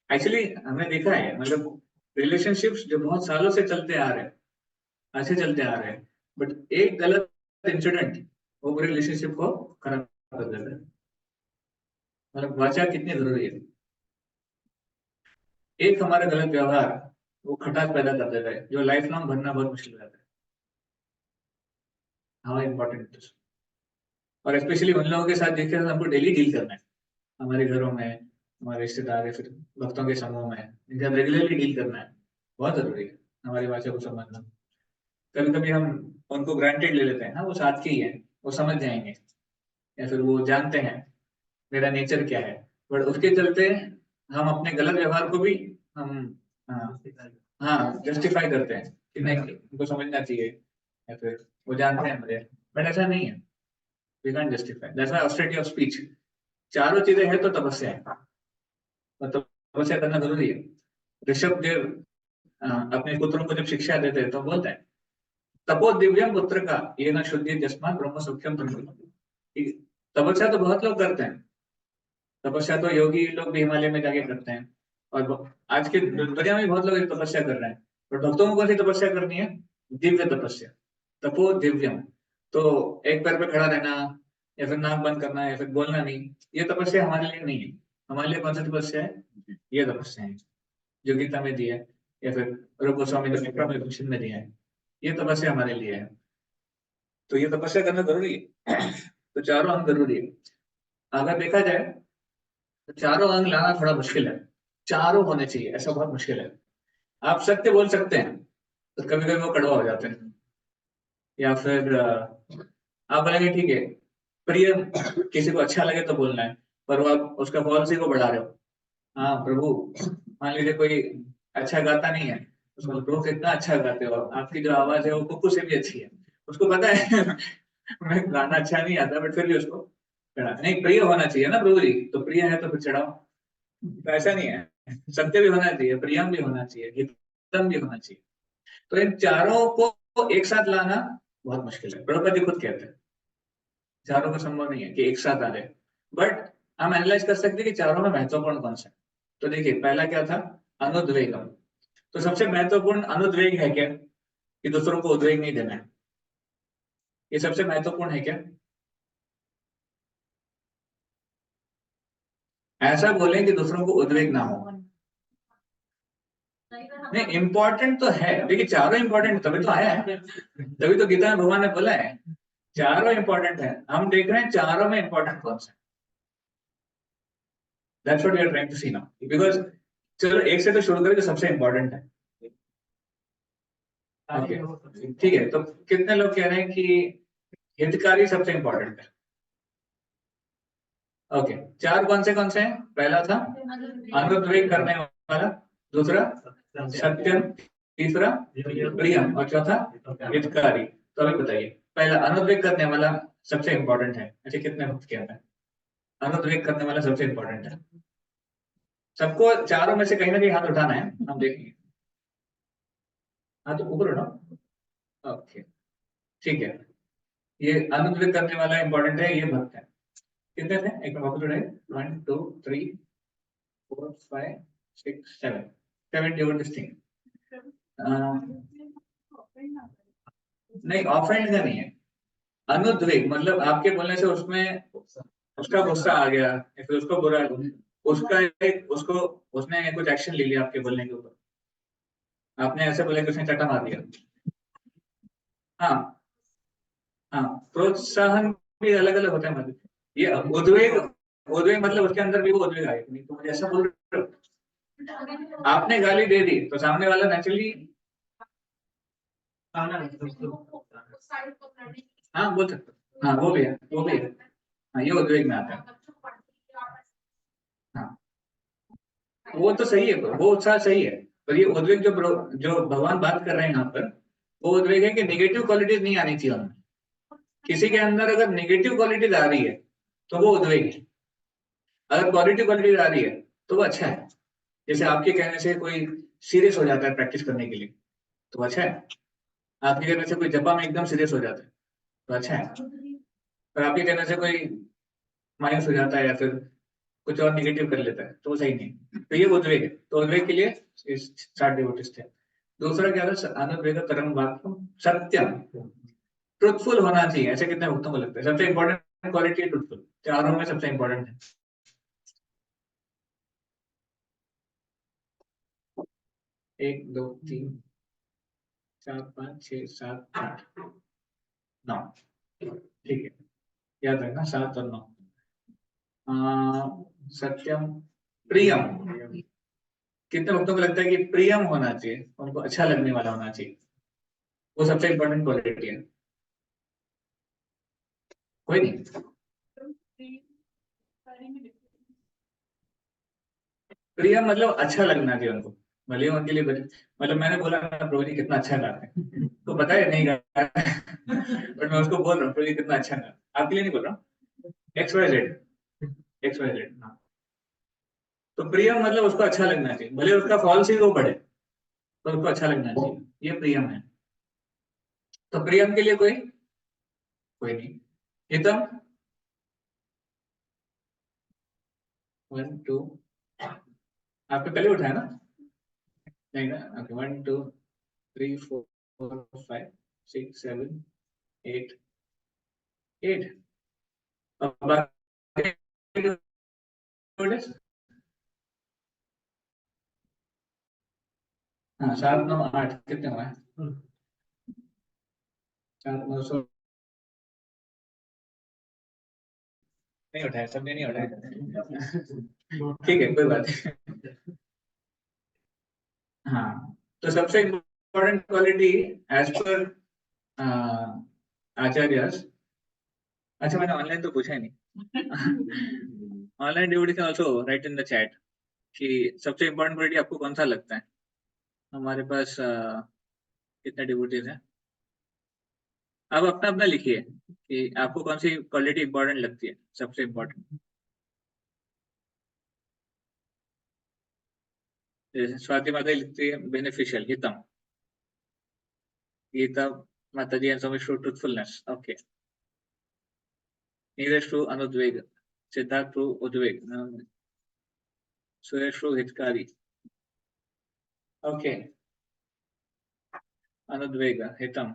एक्चुअली हमने देखा है, मतलब रिलेशनशिप्स जो बहुत सालों से चलते आ रहे हैं, अच्छे चलते आ रहे हैं, बट एक गलत इंसिडेंट वो पूरे रिलेशनशिप को खराब कर देता है। मतलब वाचा कितनी जरूरी है। एक हमारा गलत व्यवहार वो खटास पैदा कर देता है जो लाइफ लॉन्ग भरना बहुत मुश्किल हो जाता है। How important. और स्पेशली उन लोगों के साथ जिनके साथ हमको डेली डील करना है, हमारे घरों में, हमारे रिश्तेदार या फिर भक्तों के समूह में, इनका रेगुलरली डील करना है, बहुत जरूरी है हमारी भाषा को समझना। कभी कभी हम उनको ग्रांटेड ले लेते हैं, हाँ वो साथ के ही है, वो समझ जाएंगे, या फिर वो जानते हैं मेरा नेचर क्या है। बट उसके चलते हम अपने गलत व्यवहार को भी हम, हाँ, हाँ, जस्टिफाई करते हैं कि नहीं उनको समझना चाहिए, या फिर वो जानते हैं मुझे। बट ऐसा नहीं है। We can justify, that's why austerity of speech. चारों चीजें हैं तो तपस्या है, और तपस्या करना जरूरी है। ऋषभ देव अपने पुत्रों को जब शिक्षा देते हैं तो बोलते हैं, तपो दिव्यम पुत्र का ये न शुद्धि जस्मात ब्रह्म सौख्यम तुम। तपस्या तो बहुत लोग करते हैं। तपस्या तो योगी लोग भी हिमालय में जाके करते हैं, और आज के दुनिया में बहुत लोग तपस्या कर रहे हैं। पर भक्तों को कौन सी तपस्या करनी है? दिव्य तपस्या, तपो दिव्यम। तो एक पैर पे खड़ा रहना, या फिर नाक बंद करना है या फिर बोलना नहीं, ये तपस्या हमारे लिए नहीं है। हमारे लिए कौन सी तपस्या है? ये तपस्या है जो गीता में दी है या फिर रूप गोस्वामी ने उपनिषद में दिया है, ये तपस्या हमारे लिए है। तो ये तपस्या करना जरूरी है। तो चारों अंग जरूरी है। अगर देखा जाए तो चारों अंग लाना थोड़ा मुश्किल है, चारों होने चाहिए ऐसा बहुत मुश्किल है। आप सत्य बोल सकते हैं तो कभी कभी वो कड़वा हो जाते हैं, या फिर आप बोलेंगे ठीक है प्रिय, किसी को अच्छा लगे तो बोलना है, पर वो आप उसका पॉलिसी को बढ़ा रहे हो। हाँ प्रभु, मान लीजिए कोई अच्छा गाता नहीं है, उसको बोलो, प्रभु कितना अच्छा गाते हो, आपकी जो आवाज है वो कुकू से भी अच्छी है। उसको पता है मैं गाना अच्छा नहीं आता, बट फिर भी उसको चढ़ा, नहीं प्रिय होना चाहिए ना प्रभु जी, तो प्रिय है तो फिर चढ़ाओ। तो ऐसा नहीं है, सत्य भी होना चाहिए, प्रियम भी होना चाहिए, हितम भी होना चाहिए। तो इन चारों को एक साथ लाना बहुत मुश्किल है, प्रभुपाद जी खुद कहते हैं चारों को संभव नहीं है कि एक साथ आ जाए। बट हम एनालाइज कर सकते हैं कि चारों में महत्वपूर्ण कौन सा है। तो देखिए पहला क्या था? अनुद्वेगम। तो सबसे महत्वपूर्ण अनुद्वेग है क्या? कि दूसरों को उद्वेग नहीं देना है, ये सबसे महत्वपूर्ण है क्या? ऐसा बोले कि दूसरों को उद्वेग ना हो, नहीं इंपॉर्टेंट तो है, देखिए चारों इंपॉर्टेंट तभी तो आया है, तभी तो गीता में भगवान ने बोला है चारों इंपॉर्टेंट है। हम देख रहे हैं चारों में इंपॉर्टेंट कौन सा है, that's what we are trying to see now. Because चलो एक से तो शुरू करें जो सबसे इंपॉर्टेंट है। ओके ठीक है, तो कितने लोग कह रहे हैं कि हितकारी सबसे इंपॉर्टेंट है? ओके, चार कौन से हैं? पहला था अनुद्वेग करने वाला, दूसरा सत्यम, तीसरा प्रियम और चौथा हितकारी। तो अभी बताइए, पहला अनुद्वेग करने वाला सबसे इंपॉर्टेंट है, अच्छा कितने भक्त कहते हैं अनुद्वेग करने वाला सबसे इंपॉर्टेंट है? सबको चारों में से कहीं ना कहीं हाथ उठाना है, हम देखेंगे। हाँ तो ऊपर उठाओ। ओके ठीक है, ये अनुद्वेग करने वाला इंपॉर्टेंट है, ये भक्त है। कितने थे एक बार वापस उठाइए, 1 2 3 4 5 6 7, 7 डिवोटीज थिंग। नहीं ऑफेंड का नहीं है, अनुद्वेग मतलब आपके बोलने से उसमें उसका गुस्सा आ गया या फिर उसको बुरा, उसका एक उसको उसने कुछ एक्शन ले लिया आपके बोलने के ऊपर, आपने ऐसे बोला कि उसने चटा मार दिया। हाँ हाँ, प्रोत्साहन भी अलग अलग होता है, मतलब ये उद्वेग, उद्वेग मतलब उसके अंदर भी वो उद्वेग आए, नहीं तो मुझे ऐसा बोल रहे हो, आपने गाली दे दी तो सामने वाला नेचुरली, हाँ बोल सकते हो। हाँ वो भी है, वो भी है। हाँ ये उद्वेग में आता है। हाँ वो तो सही है, वो उत्साह सही है, पर ये उद्वेग जो जो भगवान बात कर रहे हैं यहाँ पर, वो उद्वेग है कि नेगेटिव क्वालिटीज नहीं आनी चाहिए उनमें। किसी के अंदर अगर नेगेटिव क्वालिटीज आ रही है तो वो उद्वेग है, अगर पॉजिटिव क्वालिटीज आ रही है तो वो अच्छा है। जैसे आपके कहने से कोई सीरियस हो जाता है प्रैक्टिस करने के लिए, तो अच्छा है। आपके कहने से कोई जपा में एकदम सीरियस हो जाता है, तो अच्छा है। पर आपके कहने से कोई मायूस हो जाता है या फिर कुछ और निगेटिव कर लेता है तो वो सही नहीं। तो ये उद्वेग है, तो उद्वेग के लिए इस 60 डिवोटिस थे। दूसरा क्या था? अनुद्वेग कर्म वाक्य सत्यम, ट्रुथफुल होना चाहिए। ऐसे कितने भक्तों को लगता है सबसे इंपॉर्टेंट क्वालिटी है ट्रुथफुल, चारों में सबसे इंपॉर्टेंट है। 1 2 3 4 5 6 7 8 9, ठीक है, याद रखना 7 और 9। सत्यम प्रियम, कितने भक्तों को लगता है कि प्रियम होना चाहिए, उनको अच्छा लगने वाला होना चाहिए, वो सबसे इंपॉर्टेंट क्वालिटी है? कोई नहीं, प्रियम मतलब अच्छा लगना चाहिए उनको, भले उनके लिए मतलब मैंने बोला ना प्रभु जी कितना अच्छा गाते हैं, तो पता है नहीं गा बट मैं उसको बोल रहा हूँ प्रभु जी कितना अच्छा गा, आपके लिए नहीं बोल रहा हूँ, X Y Z, X Y Z. हाँ तो प्रियम मतलब उसको अच्छा लगना चाहिए, भले उसका फॉल्स ही वो पड़े तो उसको अच्छा लगना चाहिए, ये प्रियम है। तो प्रियम के लिए कोई कोई नहीं। हितम 1 2, आपने पहले उठाया ना? नहीं ना, ओके 1 2 3 4 5 6 7 8 8, और बाकी हाँ 7 9 8 कितने हुए? 7 9 16 नहीं उठाया, सबने नहीं उठाया। ठीक है, कोई बात नहीं। हाँ, तो सबसे इम्पोर्टेंट क्वालिटी एज पर आचार्य, अच्छा मैंने ऑनलाइन तो पूछा ही नहीं। Online devotee can also right in the chat कि सबसे इम्पोर्टेंट क्वालिटी आपको कौन सा लगता है। हमारे पास कितने डिवोटीज हैं, आप अपना अपना लिखिए कि आपको कौन सी क्वालिटी इंपॉर्टेंट लगती है, सबसे इम्पोर्टेंट। जैसे स्वाति माता लिखती है बेनिफिशियल, हितम, Gita Mata ji and truthfulness, okay. Neeraj true अनुद्वेग, सिद्धार्थ ट्रू उद्वेग, सुरेश ट्रू हितकारी, ओके। अनुद्वेग हितम,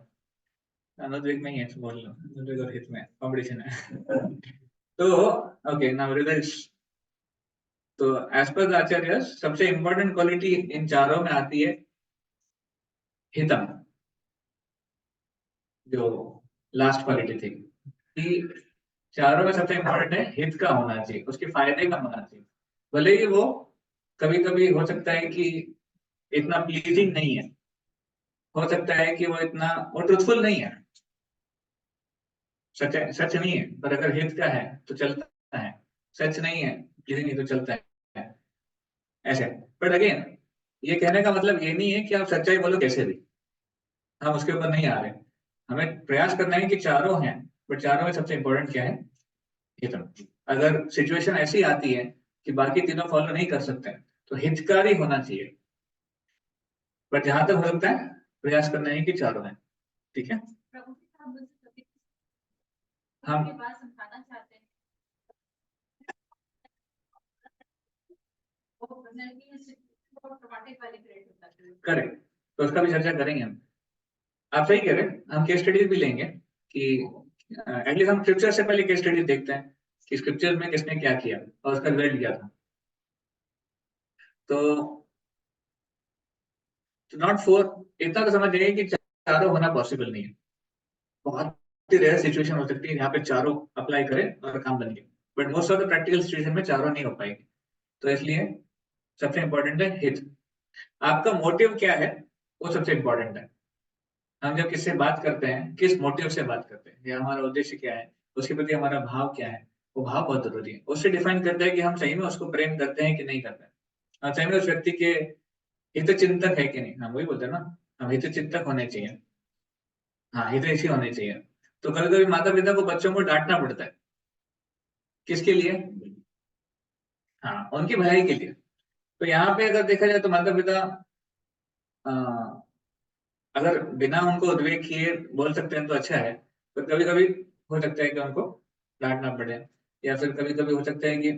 अनुद्वेग में ही है, बोल लो अनुद्वेग और हित में कॉम्पिटिशन है। तो ओके नाउ रिजल्ट्स। तो एज पर द आचार्य सबसे इंपॉर्टेंट क्वालिटी इन चारों में आती है हितम, जो लास्ट क्वालिटी थी कि चारों में सबसे इंपॉर्टेंट है हित का होना चाहिए, उसके फायदे का होना चाहिए। भले ही वो कभी कभी हो सकता है कि इतना प्लीजिंग नहीं है, हो सकता है कि वो ट्रूथफुल नहीं है, सच है, सच नहीं है, पर अगर हित का है तो चलता है। सच नहीं है, प्लीजिंग नहीं तो चलता है, ऐसे। बट अगेन ये कहने का मतलब ये नहीं है कि आप सच्चाई बोलो कैसे भी, हम उसके ऊपर नहीं आ रहे। हमें प्रयास करना है कि चारों हैं, बट चारों में सबसे इंपॉर्टेंट क्या है, हित। अगर सिचुएशन ऐसी आती है कि बाकी तीनों फॉलो नहीं कर सकते तो हितकारी होना चाहिए, बट जहां तक हो सकता है प्रयास करना है कि चारों हैं, ठीक है। हम करेक्ट, तो उसका भी चर्चा करेंगे हम। आप सही कह रहे हैं, हम केस स्टडीज भी लेंगे कि एटलीस्ट हम स्क्रिप्चर से पहले केस स्टडीज देखते हैं कि स्क्रिप्चर में किसने क्या किया और उसका रिजल्ट क्या था। तो नॉट फोर, इतना तो समझ जाइए कि चारों होना पॉसिबल नहीं है। बहुत ही रेयर सिचुएशन हो सकती है यहाँ पे चारों अप्लाई करें और काम बन गया, but most of the practical situation में चारों नहीं हो पाएगी। तो इसलिए सबसे इंपॉर्टेंट है हित। आपका मोटिव क्या है वो सबसे इंपॉर्टेंट है। हम जब किससे बात करते हैं, किस मोटिव से बात करते हैं या हमारा उद्देश्य क्या है, उसके प्रति हमारा भाव क्या है, वो भाव बहुत जरूरी है। उससे डिफाइन करता है कि हम सही में उसको प्रेम करते हैं कि नहीं करते हैं, हम सही में उस व्यक्ति के हित चिंतक है कि नहीं। हम वही बोलते हैं ना, हम हित चिंतक होने चाहिए, हाँ हितैषी होने चाहिए। तो कभी कभी माता पिता को बच्चों को डांटना पड़ता है, किसके लिए, हाँ उनकी भलाई के लिए। तो यहाँ पे अगर देखा जाए तो माता पिता अगर बिना उनको उद्वेग किए बोल सकते हैं तो अच्छा है, पर कभी कभी हो सकता है कि उनको डांटना पड़े, या फिर कभी कभी हो सकता है कि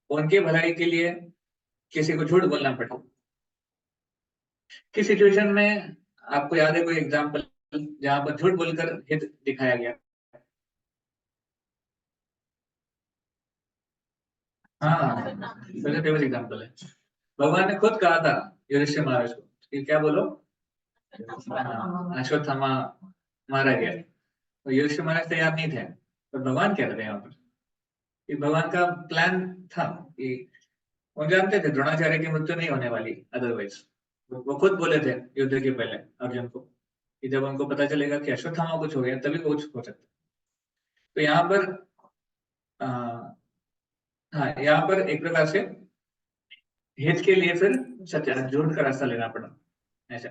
उनके भलाई के लिए किसी को झूठ बोलना पड़े। किस सिचुएशन में आपको याद है कोई एग्जाम्पल जहां पर झूठ बोलकर हित दिखाया गया? हाँ, सबसे फेमस एग्जाम्पल है। भगवान ने खुद कहा था युधिष्ठिर महाराज को कि क्या बोलो, हाँ, अश्वत्थामा मारा गया। तो युधिष्ठिर महाराज तैयार नहीं थे, तो भगवान कह रहे थे यहाँ पर कि भगवान का प्लान था कि वो जानते थे द्रोणाचार्य की मृत्यु नहीं होने वाली अदरवाइज। वो खुद बोले थे युद्ध के पहले अर्जुन को कि जब उनको पता चलेगा कि अश्वत्थामा कुछ हो गया तभी कुछ हो सकता है। तो यहाँ पर आ, हाँ यहाँ पर एक प्रकार से हित के लिए फिर सत्य झूठ का रास्ता लेना पड़ा, ऐसा।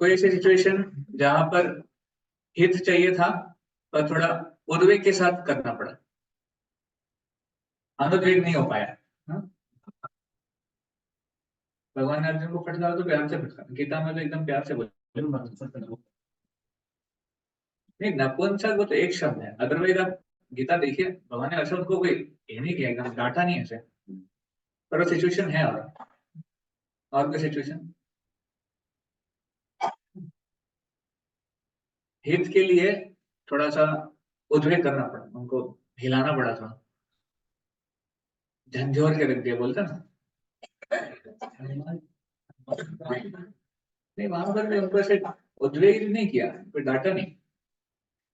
कोई ऐसी सिचुएशन जहां पर हित चाहिए था पर थोड़ा उद्वेग के साथ करना पड़ा, अनुद्वेग नहीं हो पाया। हाँ? भगवान ने अर्जुन को फटकारा तो प्यार से फटकारा, गीता में तो एकदम प्यार से बोले। नहीं नपुंसक वो तो एक शब्द है, अदरवाइज आप गीता देखिए भगवान ने ऐसा उनको कोई ये नहीं किया, एकदम डांटा नहीं ऐसे। पर वो सिचुएशन है, और कोई सिचुएशन हित के लिए थोड़ा सा उद्वेग करना पड़ा, उनको हिलाना पड़ा था, झंझोर के रख दिया बोलते ना। नहीं, वहां पर भी उनको ऐसे उद्वेग नहीं किया, कोई डांटा नहीं।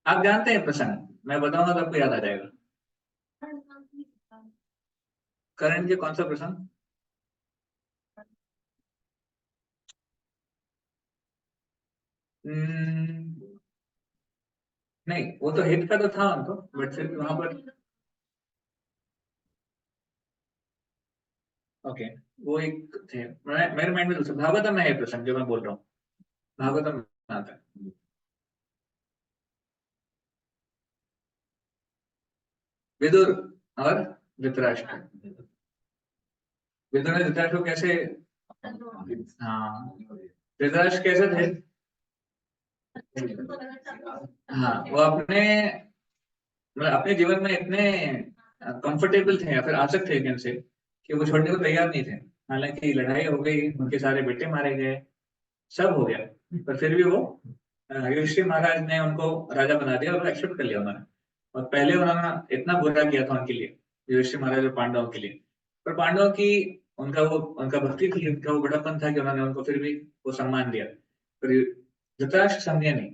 आप जानते हैं प्रसंग, मैं बताऊंगा तो आपको याद आ जाएगा। करण के कौन सा प्रसंग? हम्म, नहीं, वो तो हित का तो था उनको, बट फिर वहां पर ओके, वो एक थे, मेरे माइंड में दूसरा भागवतम में है प्रसंग जो मैं बोल रहा हूँ, भागवतम में आता है। विदुर और धृतराष्ट्र। विदुर ने धृतराष्ट्र को कैसे, हाँ, धृतराष्ट्र कैसे थे? हाँ, वो अपने मतलब अपने जीवन में इतने कंफर्टेबल थे या फिर आसक्त थे इनसे कि वो छोड़ने को तैयार नहीं थे। हालांकि लड़ाई हो गई, उनके सारे बेटे मारे गए, सब हो गया, पर फिर भी वो युधिष्ठिर महाराज ने उनको राजा बना दिया और एक्सेप्ट कर लिया उन्होंने। और पहले उन्होंने इतना बुरा किया था उनके लिए, युधिष्ठिर महाराज और पांडवों के लिए, पर पांडवों की उनका भक्ति थी, उनका वो बड़ापन था कि उन्होंने उनको फिर भी वो सम्मान दिया। पर धृतराष्ट्र समझे नहीं।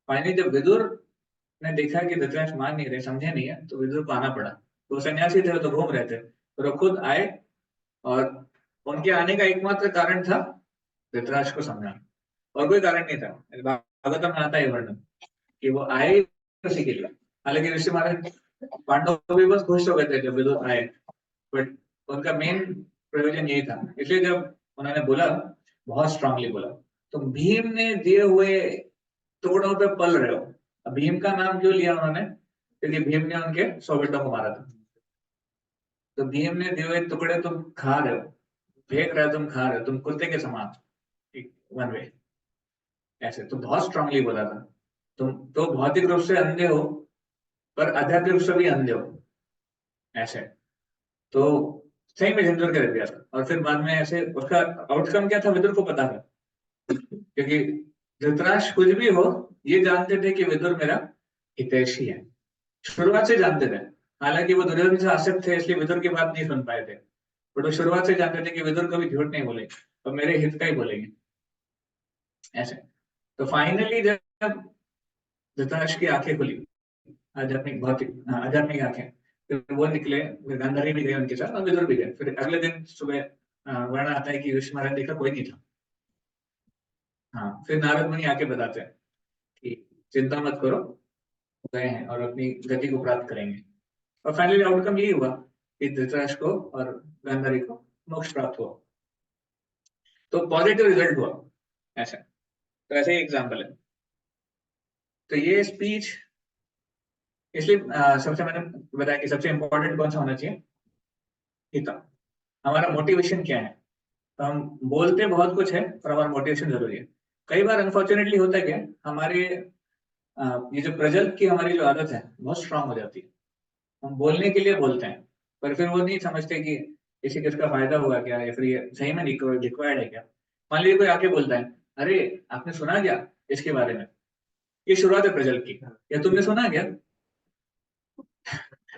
फाइनली जब विदुर ने देखा कि धृतराष्ट्र मान नहीं रहे, समझे नहीं है, तो विदुर को आना पड़ा। तो सन्यासी थे, वो तो घूम रहे थे, तो वो खुद आए, और उनके आने का एकमात्र कारण था धृतराष्ट्र को समझाना, और कोई कारण नहीं था। भागवतम में आता है वर्णन कि वो आए उसी के लिए। हालांकि ऋषि महाराज पांडव भी बस खुश हो गए थे जब विदुर आए, बट उनका मेन प्रयोजन यही था। इसलिए जब उन्होंने बोला, बहुत स्ट्रांगली बोला, तुम भीम ने दिए हुए टुकड़ों पे पल रहे हो। अब भीम का नाम क्यों लिया उन्होंने? क्योंकि भीम ने उनके 100 बेटों को मारा था। तो भीम ने दिए हुए टुकड़े तुम खा रहे हो, फेंक रहे हो, तुम खा रहे हो, तुम कुत्ते के समान, वन वे। ऐसे तो बहुत स्ट्रांगली बोला था। तुम तो भौतिक रूप से अंधे हो, पर आध्यात्मिक रूप से भी अंधे हो, ऐसे। तो सही में झंझोर कर दिया था। और फिर बाद में ऐसे उसका आउटकम क्या था विदुर को पता था, क्योंकि धृतराष्ट्र कुछ भी हो, ये जानते थे कि विदुर मेरा हितैषी है, शुरुआत से जानते थे। हालांकि वो दुर्योधन से आसक्त थे, इसलिए विदुर की बात नहीं सुन पाए थे, बट वो शुरुआत से जानते थे कि विदुर कभी झूठ नहीं बोलेंगे और मेरे हित का ही बोलेंगे, ऐसे। तो फाइनली जब धृतराष्ट्र की आंखें खुली, आध्यात्मिक भौतिक, आध्यात्मिक आंखें, फिर वो निकले, फिर गांधारी भी गए उनके साथ और विदुर भी गए। फिर अगले दिन सुबह वर्णन आता है कि ऋषि महाराज ने देखा कोई नहीं था। हाँ, फिर नारद मुनि आके बताते हैं कि चिंता मत करो, गए हैं और अपनी गति को प्राप्त करेंगे। और फाइनली आउटकम यही हुआ कि धृतराष्ट्र को और गांधारी को मोक्ष प्राप्त हुआ। तो पॉजिटिव रिजल्ट हुआ, ऐसा। तो ऐसे ही एग्जाम्पल है। तो ये स्पीच इसलिए सबसे मैंने बताया कि सबसे इंपॉर्टेंट कौन सा होना चाहिए, हिता। हमारा मोटिवेशन क्या है? तो हम बोलते बहुत कुछ है, पर हमारा मोटिवेशन जरूरी है। कई बार अनफॉर्चुनेटली होता है क्या, हमारे ये जो प्रजल्प की हमारी जो आदत है बहुत स्ट्रांग हो जाती है। हम बोलने के लिए बोलते हैं, पर फिर वो नहीं समझते कि इसी किसका फायदा हुआ क्या, या फिर ये सही में रिक्वायर्ड है क्या। मान लीजिए कोई आके बोलता है, अरे आपने सुना क्या इसके बारे में, ये शुरुआत है प्रजल्प की, या तुमने सुना क्या,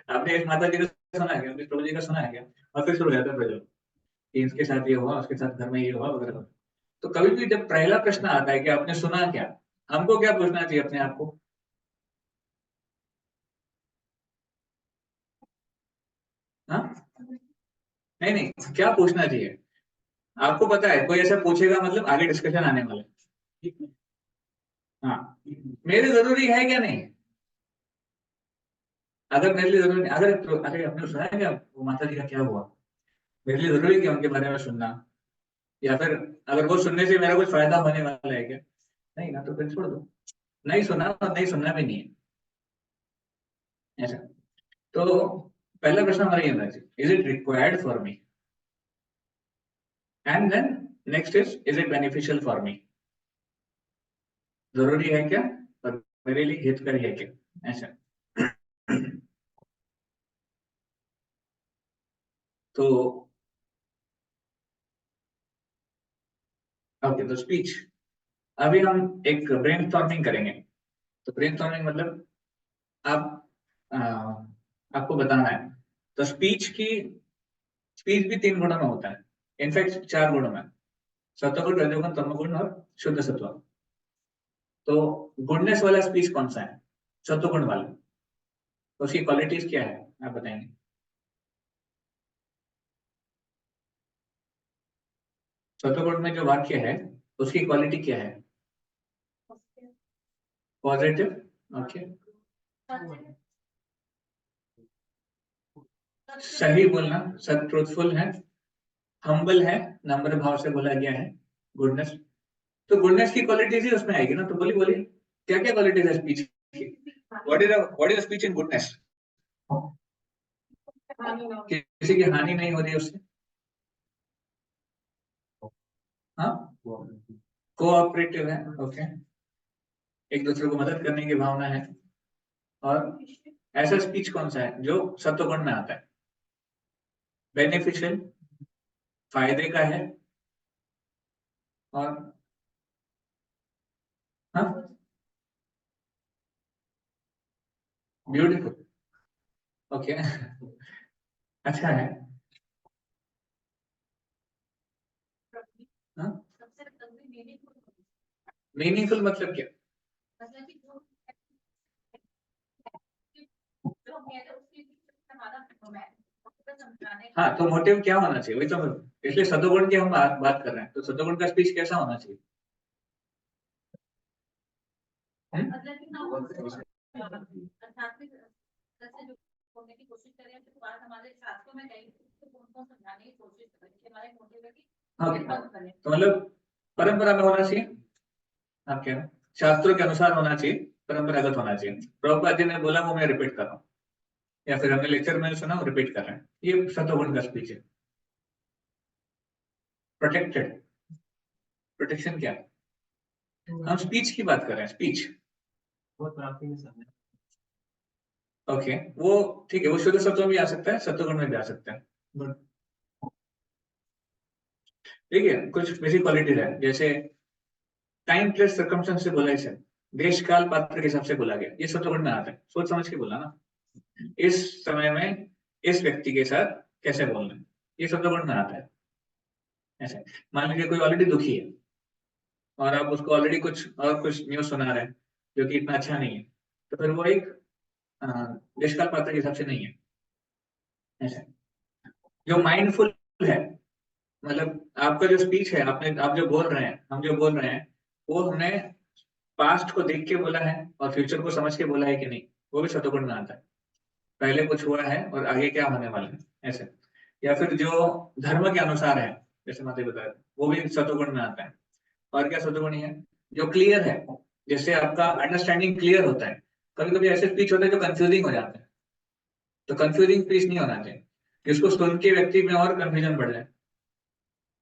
आपने इस माता जी का सुना है क्या, अपने प्रभु जी का सुना है क्या। और फिर शुरू हो जाता है प्रजल्प कि इसके साथ ये हुआ, उसके साथ घर में ये हुआ वगैरह। तो कभी भी जब पहला प्रश्न आता है कि आपने सुना क्या, हमको क्या पूछना चाहिए अपने आप को? हाँ, नहीं नहीं, क्या पूछना चाहिए? आपको पता है कोई ऐसा पूछेगा मतलब आगे डिस्कशन आने वाला है। हाँ, मेरे जरूरी है क्या नहीं? अगर मेरे लिए जरूरी नहीं, अगर आपने सुना है क्या वो माता जी का क्या हुआ, मेरे लिए जरूरी है क्या उनके बारे में सुनना? या फिर अगर वो सुनने से मेरा कुछ फायदा होने वाला है क्या? नहीं ना, तो फिर छोड़ दो। नहीं सुना और नहीं सुनना भी नहीं है, ऐसा। तो पहला प्रश्न हमारा ये होना चाहिए, is it required for me? And then next is it beneficial for me? जरूरी है क्या और मेरे लिए हितकारी है क्या, ऐसा। तो ओके, तो स्पीच। अभी हम एक ब्रेनस्टॉर्मिंग करेंगे। तो ब्रेनस्टॉर्मिंग मतलब आप आपको बताना है। तो स्पीच भी 3 गुणों में होता है, इनफैक्ट 4 गुणों में, सत्वगुण, रजोगुण, तमोगुण और शुद्ध सत्व। तो गुडनेस वाला स्पीच कौन सा है? सत्वगुण वाला। तो उसकी क्वालिटीज क्या है आप बताएंगे? सत्वगुण में जो वाक्य है उसकी क्वालिटी क्या है? Positive, okay. सही बोलना, सत ट्रूथफुल है, हम्बल है, नम्र भाव से बोला गया है, गुडनेस। तो गुडनेस की क्वालिटीज ही उसमें आएगी ना। तो बोलिए बोलिए, क्या क्या क्वालिटीज है स्पीच की? What is speech in goodness? किसी की हानि नहीं हो रही है उससे, हाँ, कोऑपरेटिव है, ओके, एक दूसरे को मदद करने की भावना है। और ऐसा स्पीच कौन सा है जो सत्वगुण में आता है? बेनिफिशियल, फायदे का है, और हाँ, ब्यूटीफुल, ओके। अच्छा है, हाँ, मीनिंगफुल मतलब क्या? हाँ, तो मोटिव क्या होना चाहिए, वही तो इसलिए सत्वगुण की हम बात कर रहे हैं। तो सत्वगुण का स्पीच कैसा होना चाहिए? ओके, तो मतलब परंपरा में होना चाहिए, आप क्या, शास्त्रों के अनुसार होना चाहिए, परंपरागत होना चाहिए। प्रभुपाद जी ने बोला वो मैं रिपीट कर रहा हूँ, या फिर हमने लेक्चर में सुना वो रिपीट कर रहे हैं, ये सत्वगुण का स्पीच है। प्रोटेक्टेड, प्रोटेक्शन क्या? हम स्पीच की बात कर रहे हैं, स्पीच, ओके, वो ठीक है, वो शुद्ध सत्व में भी आ सकता है, सत्वगुण में भी आ सकता है। Good. ठीक है, कुछ बेसिक क्वालिटीज है, जैसे टाइम प्लेस सर्कमस्टेंस से बोला, इसे देश काल पात्र के हिसाब से बोला गया, ये सत्वगुण में आता है। सोच समझ के बोला ना, इस समय में इस व्यक्ति के साथ कैसे बोलना है, ये सत्वगुण में आता है। ऐसे मान लीजिए कोई ऑलरेडी दुखी है और आप उसको ऑलरेडी कुछ न्यूज सुना रहे हैं जो कि इतना अच्छा नहीं है, तो फिर वो एक अ, देश काल पात्र के हिसाब से नहीं है। ऐसे जो माइंडफुल है, मतलब आपका जो स्पीच है, आप जो बोल रहे हैं, हम जो बोल रहे हैं, वो हमने पास्ट को देख के बोला है और फ्यूचर को समझ के बोला है कि नहीं, वो भी सत्वगुण में आता है। पहले कुछ हुआ है और आगे क्या होने वाला है, ऐसे। या फिर जो धर्म के अनुसार है, जैसे माता बताया, वो भी सत्वगुण में आता है। और क्या सत्वगुण है? जो क्लियर है, जैसे आपका अंडरस्टैंडिंग क्लियर होता है। कभी कभी ऐसे स्पीच होते हैं जो कंफ्यूजिंग हो जाते हैं, तो कंफ्यूजिंग स्पीच नहीं होना चाहिए, जिसको सुन के व्यक्ति में और कंफ्यूजन बढ़ जाए।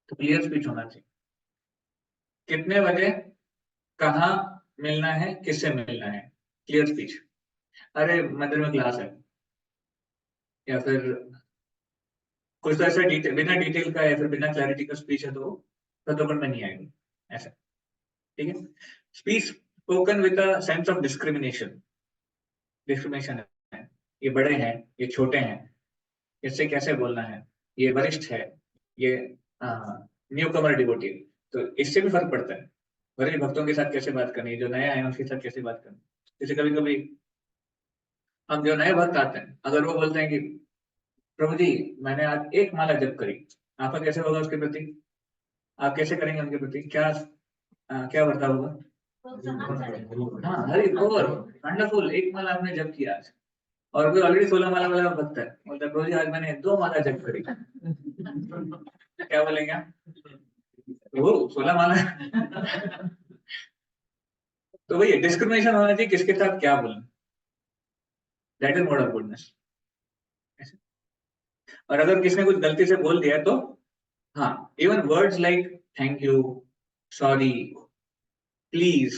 तो क्लियर स्पीच होना चाहिए, कितने बजे, कहाँ मिलना है, किससे मिलना है, क्लियर स्पीच। अरे मंदिर में क्लास है, या फिर कुछ तो ऐसा डिटेल, बिना डिटेल का या फिर बिना क्लैरिटी का स्पीच है, तो वो सत्वगुण में नहीं आएगी, ऐसा। ठीक है, speech spoken with a sense of discrimination, discrimination है, ये बड़े हैं, ये छोटे हैं, इससे कैसे बोलना है, ये वरिष्ठ है, ये न्यू कमर डिवोटी, तो इससे भी फर्क पड़ता है। वरिष्ठ भक्तों के साथ कैसे बात करनी है, जो नए आए हैं उनके साथ कैसे बात करनी है। जैसे कभी कभी हम जो नए भक्त आते हैं, अगर वो बोलते हैं कि प्रभु जी मैंने आज एक माला जप करी, आपका कैसे होगा उसके प्रति? आप कैसे करेंगे उनके प्रति, क्या बर्ताव होगा? हाँ, हरी बोल, वंडरफुल, एक माला आपने जप किया आज। और कोई ऑलरेडी 16 माला वाला भक्त है, बोलता है प्रभु जी आज मैंने 2 माला जप करी, क्या बोलेंगे आप? वो 16 माला। तो भैया डिस्क्रिमिनेशन होना चाहिए, किसके साथ क्या बोलना, that is mode of goodness. और अगर किसने कुछ गलती से बोल दिया तो हाँ, even words like thank you, sorry, please,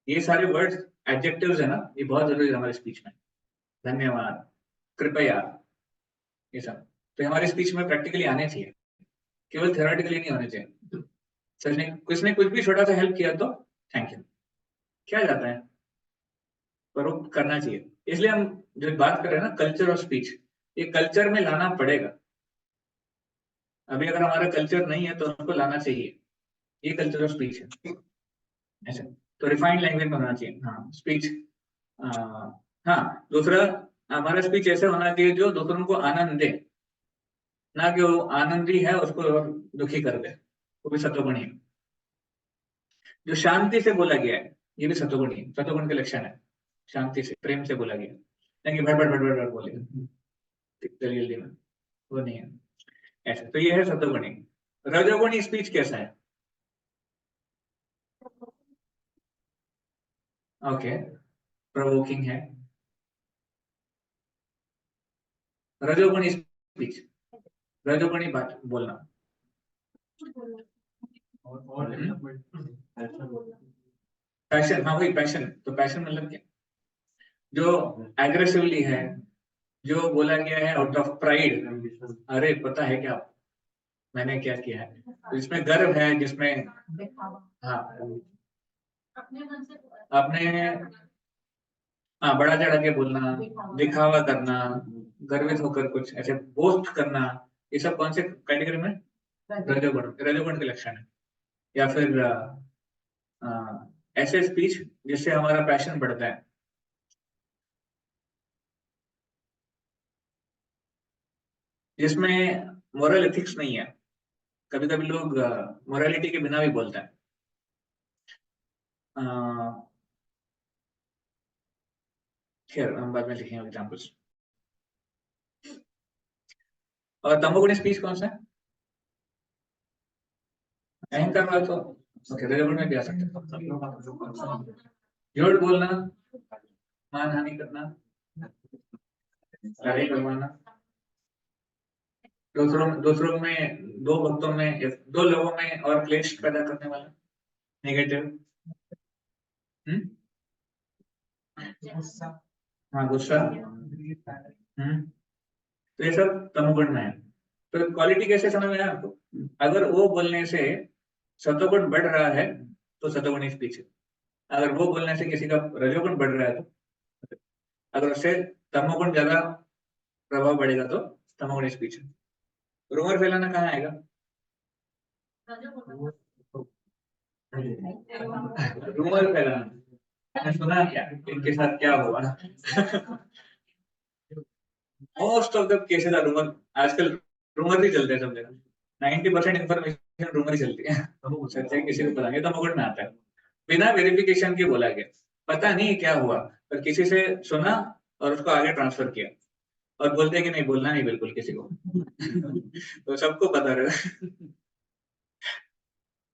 ये सारे वर्ड्स, एडजेक्टिव्स है ना, ये बहुत जरूरी है हमारे स्पीच में। धन्यवाद, कृपया, ये सब तो हमारे स्पीच में प्रैक्टिकली आने चाहिए, केवल थ्योरेटिकली नहीं होने चाहिए। सच नहीं, किसने कुछ भी छोटा सा हेल्प किया तो थैंक यू, क्या जाता है, पर वो करना चाहिए। इसलिए हम जो बात कर रहे हैं ना कल्चर ऑफ स्पीच, ये कल्चर में लाना पड़ेगा। अभी अगर हमारा कल्चर नहीं है तो उसको लाना चाहिए, ये कल्चर ऑफ स्पीच है। ऐसा तो रिफाइंड लैंग्वेज में होना चाहिए। हाँ स्पीच, हाँ दूसरा हमारा स्पीच ऐसे होना चाहिए जो दूसरों को आनंद दे, ना कि वो आनंदी है उसको और दुखी कर दे, वो भी सत्वगुणी है। जो शांति से बोला गया है ये भी सत्वगुणी है, सत्वगुण के लक्षण है। शांति से प्रेम से बोला गया, नहीं कि भड़ भड़ भड़ भड़ भड़ बोले जल्दी जल्दी में, वो नहीं है ऐसा। तो ये है सत्वगुणी। रजोगुणी स्पीच कैसा है? ओके, प्रोवोकिंग है। रजोगुणी स्पीच, रजोगुणी बात बोलना। पैशन, हाँ वही पैशन। तो पैशन मतलब क्या? जो एग्रेसिवली है, जो बोला गया है आउट ऑफ प्राइड, अरे पता है क्या मैंने क्या किया है, तो जिसमें गर्व है, जिसमें हाँ अपने, हाँ बड़ा चढ़ा के बोलना, दिखावा करना, गर्वित होकर कुछ ऐसे बोस्ट करना, ये सब कौन से कैटेगरी में? रजोगुण, रजोगुण के लक्षण है। या फिर ऐसे स्पीच जिससे हमारा पैशन बढ़ता है, जिसमें मोरल एथिक्स नहीं है। कभी कभी लोग मोरालिटी के बिना भी बोलते हैं। खैर हम बाद में लिखेंगे एग्जाम्पल्स। और तमोगुणी स्पीच कौन सा है? अहंकार वाला तो ओके, रजोगुण में भी आ सकते हैं। झूठ बोलना, मानहानि करना, लड़ाई करवाना, दूसरों दूसरों में, दो भक्तों में, दो लोगों में और क्लेश पैदा करने वाला, नेगेटिव। हम्म, हाँ गुस्सा। तो ये सब तमोगुण में है। तो क्वालिटी कैसे समझ में आया आपको? अगर वो बोलने से सतोगुण बढ़ रहा है तो सतोगुणी स्पीच है। अगर वो बोलने से किसी का रजोगुण बढ़ रहा है तो, अगर उससे तमोगुण ज्यादा प्रभाव बढ़ेगा तो तमोगुणी स्पीच है। रूमर फैलाना कहाँ आएगा? रूमर फैलाना, मैंने सुना क्या इनके साथ क्या हुआ। Most of the cases are rumour. आजकल रूमर ही चलते हैं सब जगह। 90% इन्फॉर्मेशन रूमर ही चलती है। सच्चाई किसी को पता नहीं, तो मुकुट में आता है। बिना वेरिफिकेशन के बोला गया, पता नहीं क्या हुआ, पर किसी से सुना और उसको आगे ट्रांसफर किया, और बोलते हैं कि नहीं बोलना नहीं बिल्कुल किसी को। तो सबको पता रहे।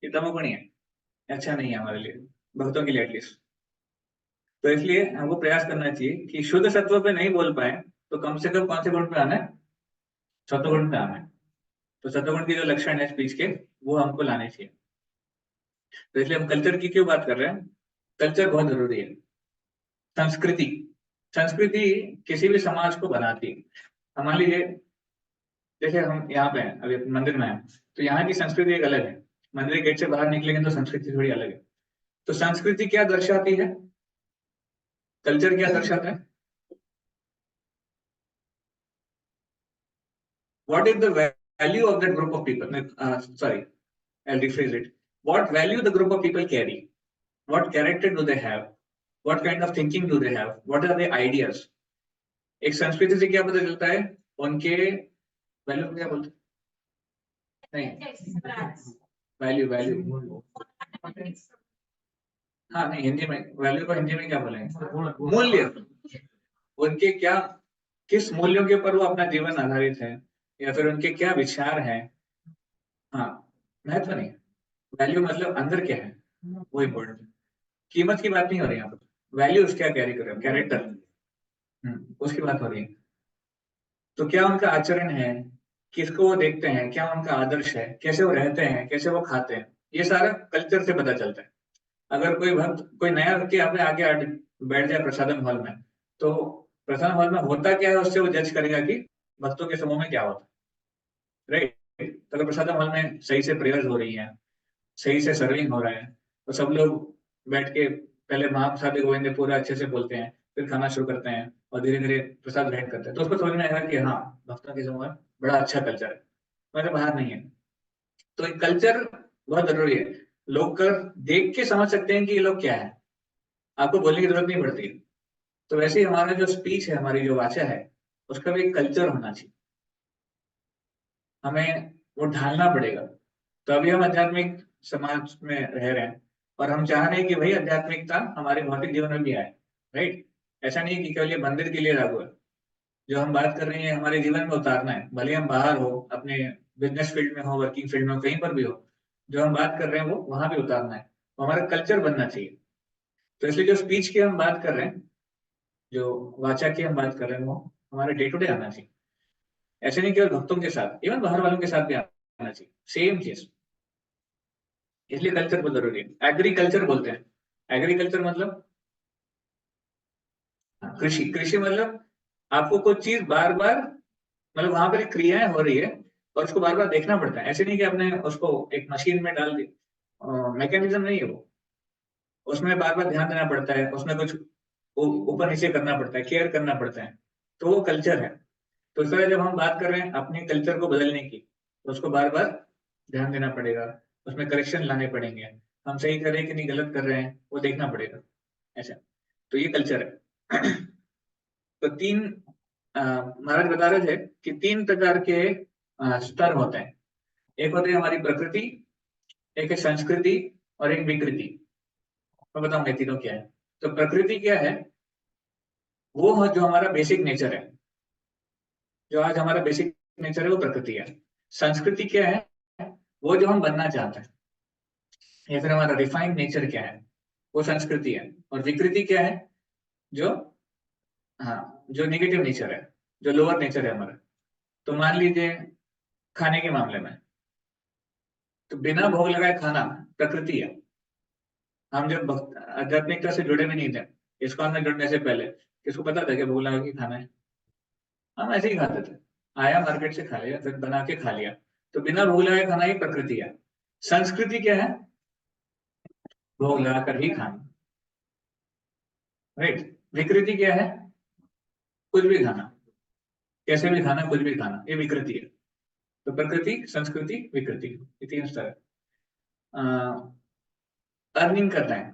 ये तमोगुणी है, अच्छा नहीं है हमारे लिए, भक्तों के लिए एटलीस्ट। तो इसलिए हमको प्रयास करना चाहिए कि शुद्ध सत्व पे नहीं बोल पाए तो कम से कम कौन से गुण पे आना है? सत्वगुण पे आना है। तो सत्वगुण के जो लक्षण है स्पीच के, वो हमको लाने चाहिए। तो इसलिए हम कल्चर की क्यों बात कर रहे हैं? कल्चर बहुत जरूरी है। संस्कृति, संस्कृति किसी भी समाज को बनाती है। अब मान लीजिए जैसे हम यहाँ पे हैं, अभी मंदिर में हैं, तो यहाँ की संस्कृति एक अलग है। मंदिर गेट से बाहर निकलेंगे तो संस्कृति थोड़ी अलग है। तो संस्कृति क्या दर्शाती है, कल्चर क्या दर्शाता है? What is the value of that group of people? Sorry, I'll rephrase it. What value the group of people carry? What character do they have? What kind of thinking do they have? What are their ideas? एक संस्कृति से क्या पता चलता है? उनके value क्या बोलते हैं? नहीं, वैल्यू वैल्यू, हाँ नहीं हिंदी में वैल्यू को हिंदी में क्या बोलेंगे? मूल्य। उनके क्या, किस मूल्यों के ऊपर वो अपना जीवन आधारित है, या फिर उनके क्या विचार हैं। हाँ, महत्व नहीं, वैल्यू मतलब अंदर क्या है वो इम्पोर्टेंट है। कीमत की बात नहीं हो रही यहाँ पर, वैल्यूज क्या कैरी कर रहे हो, कैरेक्टर, उसकी बात हो रही है। तो क्या उनका आचरण है, किसको वो देखते हैं, क्या उनका आदर्श है, कैसे वो रहते हैं, कैसे वो खाते हैं, ये सारा कल्चर से पता चलता है। अगर कोई भक्त, कोई नया व्यक्ति यहाँ पे आके बैठ जाए प्रसादम हॉल में, तो प्रसादम हॉल में होता क्या है उससे वो जज करेगा कि भक्तों के समूह में क्या होता है, राइट? तो अगर प्रसादम हॉल में सही से प्रेयर्स हो रही है, सही से सर्विंग हो रहा है, तो सब लोग बैठ के पहले महाप्रसाद गोविंद पूरा अच्छे से बोलते हैं, फिर खाना शुरू करते हैं और धीरे धीरे प्रसाद ग्रहण करते हैं, तो उसको समझ में आएगा कि हाँ, भक्तों के समूह में बड़ा अच्छा कल्चर है, मेरे बाहर नहीं है। तो एक कल्चर बहुत जरूरी है। लोग कर देख के समझ सकते हैं कि ये लोग क्या है, आपको बोलने की जरूरत नहीं पड़ती। तो वैसे ही हमारा जो स्पीच है, हमारी जो वाचा है, उसका भी एक कल्चर होना चाहिए, हमें वो ढालना पड़ेगा। तो अभी हम आध्यात्मिक समाज में रह रहे हैं और हम चाह रहे हैं कि भाई आध्यात्मिकता हमारे भौतिक जीवन में भी आए, राइट। ऐसा नहीं है कि केवल ये मंदिर के लिए लागू है। जो हम बात कर रहे हैं हमारे जीवन में उतारना है, भले हम बाहर हो, अपने बिजनेस फील्ड में हो, वर्किंग फील्ड में हो, कहीं पर भी हो, जो हम बात कर रहे हैं वो वहां भी उतारना है, वो हमारा कल्चर बनना चाहिए। तो इसलिए जो स्पीच की हम बात कर रहे हैं, जो वाचा की हम बात कर रहे हैं, वो हमारे डे टू डे आना चाहिए। ऐसे नहीं केवल भक्तों के साथ, इवन बाहर वालों के साथ भी आना चाहिए, सेम चीज। इसलिए कल्चर बहुत जरूरी है। एग्रीकल्चर बोलते हैं, एग्रीकल्चर मतलब कृषि। कृषि मतलब आपको कोई चीज बार बार, मतलब वहां पर क्रियाएं हो रही है और उसको बार बार देखना पड़ता है। ऐसे नहीं कि आपने उसको एक मशीन में डाल दी, मैकेनिज्म नहीं है वो, उसमें बार बार ध्यान देना पड़ता है, उसमें कुछ ऊपर नीचे करना पड़ता है, केयर करना पड़ता है। तो वो कल्चर है। तो इस तरह जब हम बात कर रहे हैं अपने कल्चर को बदलने की, तो उसको बार बार ध्यान देना पड़ेगा, उसमें करेक्शन लाने पड़ेंगे, हम सही कर रहे हैं कि नहीं गलत कर रहे हैं वो देखना पड़ेगा, ऐसा। तो ये कल्चर है। तो तीन महाराज बता रहे थे कि तीन प्रकार के स्तर होते हैं। एक होती है हमारी प्रकृति, एक है संस्कृति और एक विकृति। मैं बताऊंगा ये तीनों क्या है। तो प्रकृति क्या है, वो है जो हमारा बेसिक नेचर है, जो आज हमारा बेसिक नेचर है वो प्रकृति है। संस्कृति क्या है, वो जो हम बनना चाहते हैं, या फिर हमारा रिफाइंड नेचर क्या है, वो संस्कृति है। और विकृति क्या है, जो, हाँ, जो निगेटिव नेचर है, जो लोअर नेचर है हमारा। तो मान लीजिए खाने के मामले में, तो बिना भोग लगाए खाना प्रकृति है। हम जब आध्यात्मिकता से जुड़े भी नहीं थे, इस्कॉन में जुड़ने से पहले किसको पता था कि भोग लगा के खाना है? हम ऐसे ही खाते थे, आया मार्केट से खा लिया, फिर बना के खा लिया। तो बिना भोग लगाए खाना ही प्रकृति है। संस्कृति क्या है, भोग लगा कर ही खाना, राइट। विकृति क्या है, कुछ भी खाना, कैसे भी खाना, कुछ भी खाना, ये विकृति है। तो प्रकृति, संस्कृति, विकृति, ये तीन स्तर है। अर्निंग करना है,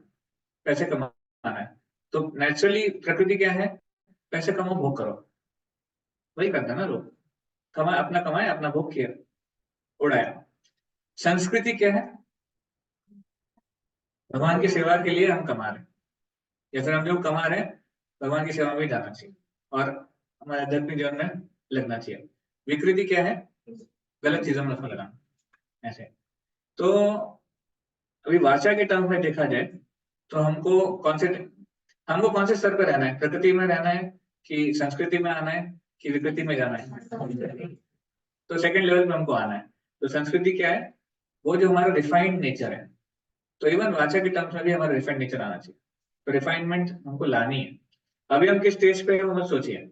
पैसे कमाना है, तो नेचुरली प्रकृति क्या है, पैसे कमाओ भोग करो, वही करता है ना लोग। कमाए अपना, कमाए अपना, भोग किया, उड़ाया। संस्कृति क्या है, भगवान की सेवा के लिए हम कमा रहे हैं, या फिर हम जो कमा रहे हैं भगवान की सेवा में जाना चाहिए और हमारे आध्यात्मिक जीवन में लगना चाहिए। विकृति क्या है, गलत चीजों में उसमें लगाना, ऐसे। तो अभी वाचा के टर्म में देखा जाए तो हमको कौन से स्तर पर रहना है, प्रकृति में रहना है कि संस्कृति में आना है कि विकृति में जाना है? तो सेकंड लेवल पे हमको आना है। तो संस्कृति क्या है, वो जो हमारा रिफाइंड नेचर है। तो इवन वाचा के टर्म्स में भी हमारा रिफाइंड नेचर आना चाहिए। तो रिफाइनमेंट हमको लानी है। अभी हम किस स्टेज पे हैं वो मत सोचिए,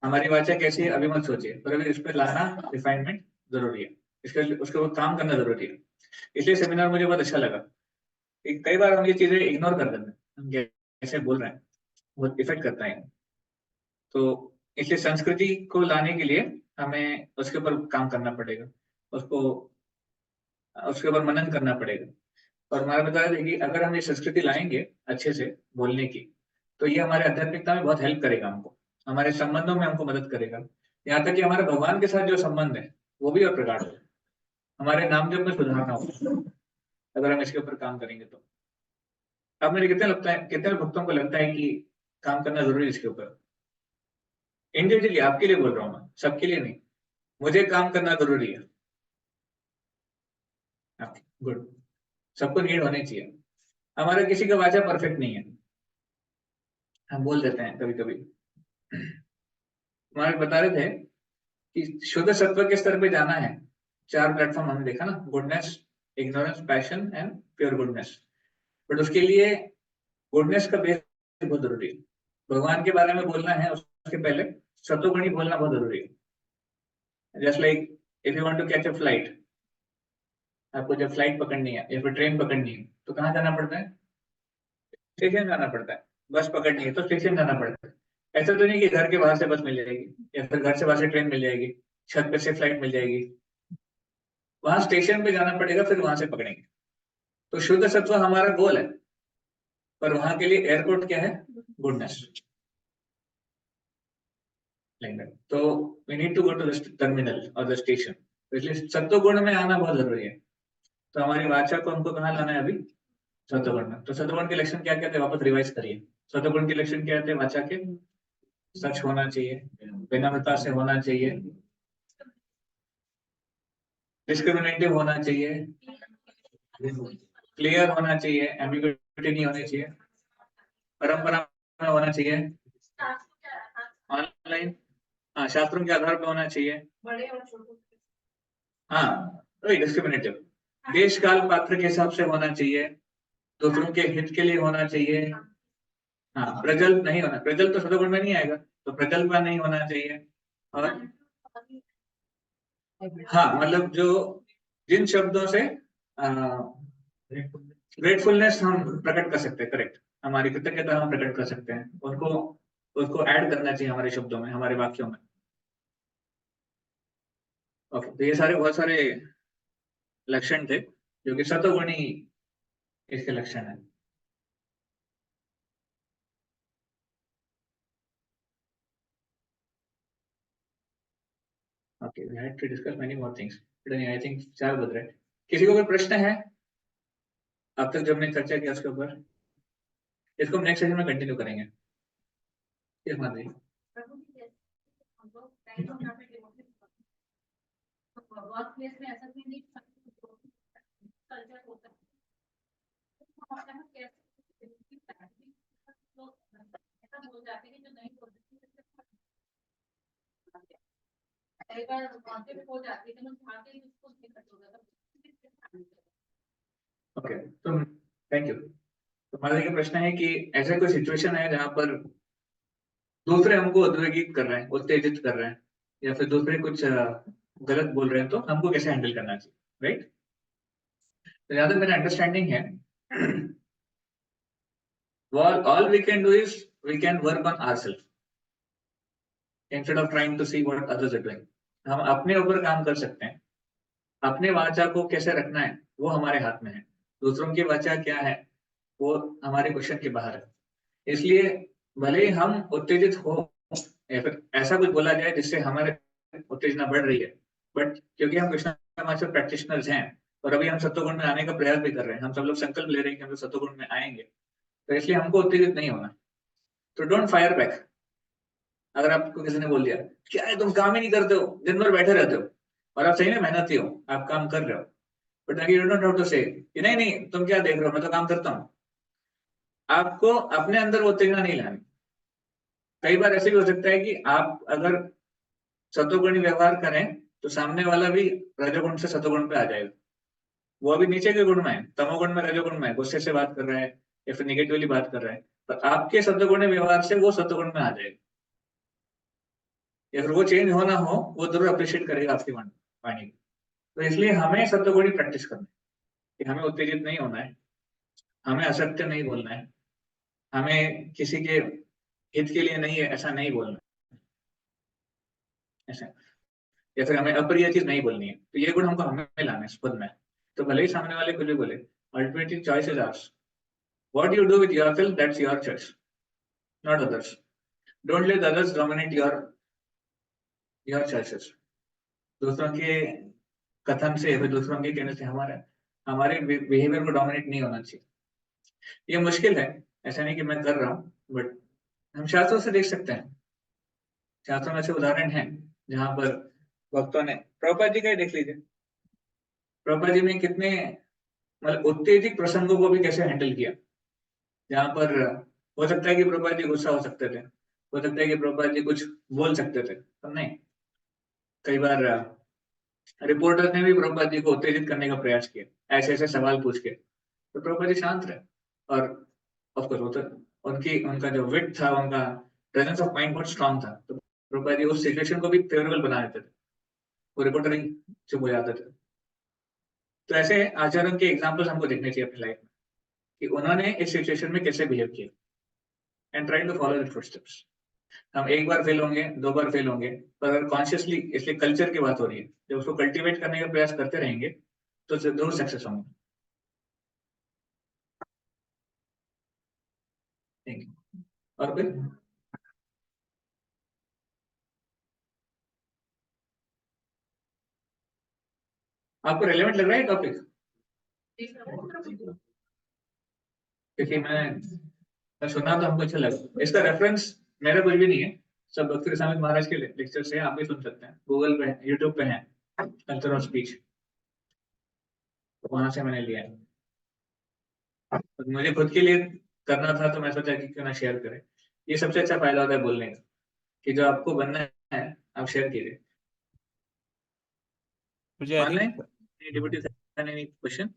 हमारी वाचा कैसी है अभी मत सोचिए, पर अभी इस पे लाना, रिफाइनमेंट जरूरी है। उसके ऊपर काम करना जरूरी है। इसलिए सेमिनार मुझे बहुत अच्छा लगा। कई बार हम ये चीजें इग्नोर कर देते हैं, हम कैसे बोल रहे हैं, बहुत इफेक्ट करता है। तो इसलिए संस्कृति को लाने के लिए हमें उसके ऊपर काम करना पड़ेगा, उसको उसके ऊपर मनन करना पड़ेगा। और हमारा बता रहे थे कि अगर हम ये संस्कृति लाएंगे अच्छे से बोलने की, तो ये हमारे आध्यात्मिकता में बहुत हेल्प करेगा हमको, हमारे संबंधों में हमको मदद करेगा। यहाँ तक कि हमारे भगवान के साथ जो संबंध है वो भी और प्रगाढ़ हो, हमारे नाम जप में सुधारना हो, अगर हम इसके ऊपर काम करेंगे तो। अब मुझे कितने लगता है, कितने भक्तों को लगता है कि काम करना जरूरी है इसके ऊपर? इंडिविजुअली आपके लिए बोल रहा हूँ मैं, सबके लिए नहीं। मुझे काम करना जरूरी है, गुड। सबको नीड होनी चाहिए। हमारा किसी का वाचा परफेक्ट नहीं है, हम बोल देते हैं कभी कभी। हमारे बता रहे थे कि शुद्ध सत्व के स्तर पे जाना है। चार प्लेटफॉर्म हमने देखा ना, goodness, ignorance, passion and pure goodness. But उसके लिए गुडनेस का बेस बहुत जरूरी है। भगवान के बारे में बोलना है, उसके पहले सत्वगुणी बोलना बहुत जरूरी है। Just like if you want to catch a flight, आपको जब फ्लाइट पकड़नी है या फिर ट्रेन पकड़नी है तो कहाँ जाना पड़ता है? स्टेशन जाना पड़ता है। बस पकड़नी है तो स्टेशन जाना पड़ता है। ऐसा तो नहीं कि घर के बाहर से बस मिल जाएगी या फिर घर से बाहर से ट्रेन मिल जाएगी, छत पे से फ्लाइट मिल जाएगी। वहां स्टेशन पे जाना पड़ेगा, फिर वहां से पकड़ेंगे। तो शुद्ध सत्व हमारा गोल है, पर वहां के लिए एयरपोर्ट क्या है? गुडनेस। तो we need to go to the terminal और द स्टेशन। तो इसलिए सत्व गुण में आना बहुत जरूरी है। तो हमारी वाचा को हमको कहाँ लाना है अभी? सत्वगुण में। तो सत्वगुण के लक्षण क्या क्या थे, वापस रिवाइज करिए। सत्वगुण के लक्षण क्या थे वाचा के? सच होना चाहिए, विनम्रता से होना चाहिए, डिस्क्रिमिनेटिव होना चाहिए, क्लियर होना चाहिए, एम्बिग्युइटी नहीं होनी चाहिए, परंपरा में होना चाहिए, ऑनलाइन, हाँ शास्त्रों के आधार पर होना चाहिए, हाँ वही डिस्क्रिमिनेटिव, देश काल पात्र के हिसाब से होना चाहिए, दूसरों के हित के लिए होना चाहिए, हाँ प्रजल्प नहीं होना, प्रजल्प तो सत्वगुण में नहीं आएगा, तो प्रजल्प नहीं होना चाहिए। और हाँ मतलब जो जिन शब्दों से ग्रेटफुलनेस हम प्रकट कर सकते हैं, करेक्ट, हमारी कृतज्ञता हम प्रकट कर सकते हैं, उनको उसको ऐड करना चाहिए हमारे शब्दों में, हमारे वाक्यों में। ओके, तो ये सारे बहुत सारे लक्षण थे जो कि सत्वगुणी इसके लक्षण है। Okay, we had to discuss many more things, but I think 4 बज रहे हैं। किसी को कोई प्रश्न है अब तक जब हमने चर्चा किया उसके ऊपर? इसको हम नेक्स्ट सेशन में कंटिन्यू करेंगे। यस माधुरी। ओके, तो थैंक यू। तो माधुरी का प्रश्न है कि ऐसा कोई सिचुएशन है जहां पर दूसरे हमको उद्वेगित कर रहे हैं, उत्तेजित कर रहे हैं, या फिर दूसरे कुछ गलत बोल रहे हैं, तो हमको कैसे हैंडल करना चाहिए, राइट? तो जहां तक मेरा अंडरस्टैंडिंग है, all we can do is we can work on ourselves instead of trying to see what others are doing. हम अपने ऊपर काम कर सकते हैं, अपने वाचा को कैसे रखना है वो हमारे हाथ में है, दूसरों की वाचा क्या है वो हमारे क्वेश्चन के बाहर है। इसलिए भले ही हम उत्तेजित हो या फिर ऐसा कुछ बोला जाए जिससे हमारे उत्तेजना बढ़ रही है, बट क्योंकि हम कृष्ण मास्टर प्रैक्टिशनर्स हैं और अभी हम सत्वगुण में आने का प्रयास भी कर रहे हैं, हम सब लोग संकल्प ले रहे हैं कि हम लोग सत्वगुण में आएंगे, तो इसलिए हमको उत्तेजित नहीं होना। तो डोंट फायर बैक। अगर आपको किसी ने बोल दिया क्या है तुम काम ही नहीं करते हो, दिन भर बैठे रहते हो, और आप सही में मेहनती हो, आप काम कर रहे हो, but you don't have to say नहीं नहीं तुम क्या देख रहे हो, मैं तो काम करता हूँ। आपको अपने अंदर वो उत्तेजना नहीं लानी। कई बार ऐसे भी हो सकता है कि आप अगर सत्वगुणी व्यवहार करें तो सामने वाला भी रजोगुण से सत्वगुण पे आ जाएगा। वो अभी नीचे के गुण में है, तमोगुण में, रजोगुण में, गुस्से से बात कर रहा है या फिर निगेटिवली बात कर रहा है, पर आपके सत्वगुणी व्यवहार से वो सत्वगुण में आ जाएगा, या फिर वो चेंज होना हो, वो जरूर अप्रिशिएट करेगा आपकी वाणी को। तो इसलिए हमें सत्वगुणी प्रैक्टिस करना है कि हमें उत्तेजित नहीं होना है, हमें असत्य नहीं बोलना है, हमें किसी के हित के लिए नहीं है ऐसा नहीं बोलना है, ऐसा, या फिर हमें अप्रिय चीज नहीं बोलनी है। तो ये गुण हमको हमें लाना है खुद में। तो भले ही सामने वाले कुछ भी बोले, ultimately choice is ours. What you do with yourself, that's your choice, not others. Don't let others dominate your choices. दूसरों के कथन से या फिर दूसरों के कहने से हमारे हमारे बिहेवियर को डोमिनेट नहीं होना चाहिए। ये मुश्किल है, ऐसा नहीं कि मैं कर रहा हूँ, बट हम शास्त्रों से देख सकते हैं, शास्त्रों में ऐसे उदाहरण हैं जहां पर भक्तों ने, प्रभुपाद जी का ही देख लीजिए, प्रभुपाद जी ने कितने मतलब उत्तेजित प्रसंगों को भी कैसे हैंडल किया, जहां पर हो सकता है कि प्रभुपाद जी गुस्सा हो सकते थे, हो सकता है कि प्रभुपाद जी कुछ बोल सकते थे, पर नहीं, कई बार रिपोर्टर ने भी प्रभुपाद जी को उत्तेजित करने का प्रयास किया ऐसे ऐसे सवाल पूछ के, तो प्रभुपाद जी शांत रहे। और ऑफकोर्स वो तो उनकी उनका जो विट था, उनका प्रेजेंस ऑफ माइंड बहुत स्ट्रांग था, तो प्रभुपाद जी उस सिचुएशन को भी फेवरेबल बना देते थे, वो रिपोर्टर ही चुप हो जाते थे। तो ऐसे आचरण के एग्जाम्पल्स हमको देखने चाहिए अपनी लाइफ में कि उन्होंने इस सिचुएशन में कैसे बिहेव किया। And try to follow the footsteps. हम एक बार फेल होंगे, 2 बार फेल होंगे, पर अगर कॉन्शियसली, इसलिए कल्चर की बात हो रही है, जब उसको कल्टीवेट करने का प्रयास करते रहेंगे तो जरूर सक्सेस होंगे। Thank you. और कोई? आपको रेलेवेंट लग रहा है टॉपिक? क्योंकि मैं सुना तो हमको अच्छा लगा। इसका रेफरेंस मेरा कुछ भी नहीं है, सब डॉक्टर स्वामी महाराज के लेक्चर से आप भी सुन सकते हैं, गूगल पे, यूट्यूब पे है, कल्चर ऑफ स्पीच, वहां से मैंने लिया है। तो मुझे खुद के लिए करना था तो मैं सोचा कि क्यों ना शेयर करें। ये सबसे अच्छा फायदा होता है बोलने का, कि जो आपको बनना है आप शेयर कीजिए। मुझे आई मानना है थिंक डिप्टी एनी क्वेश्चन?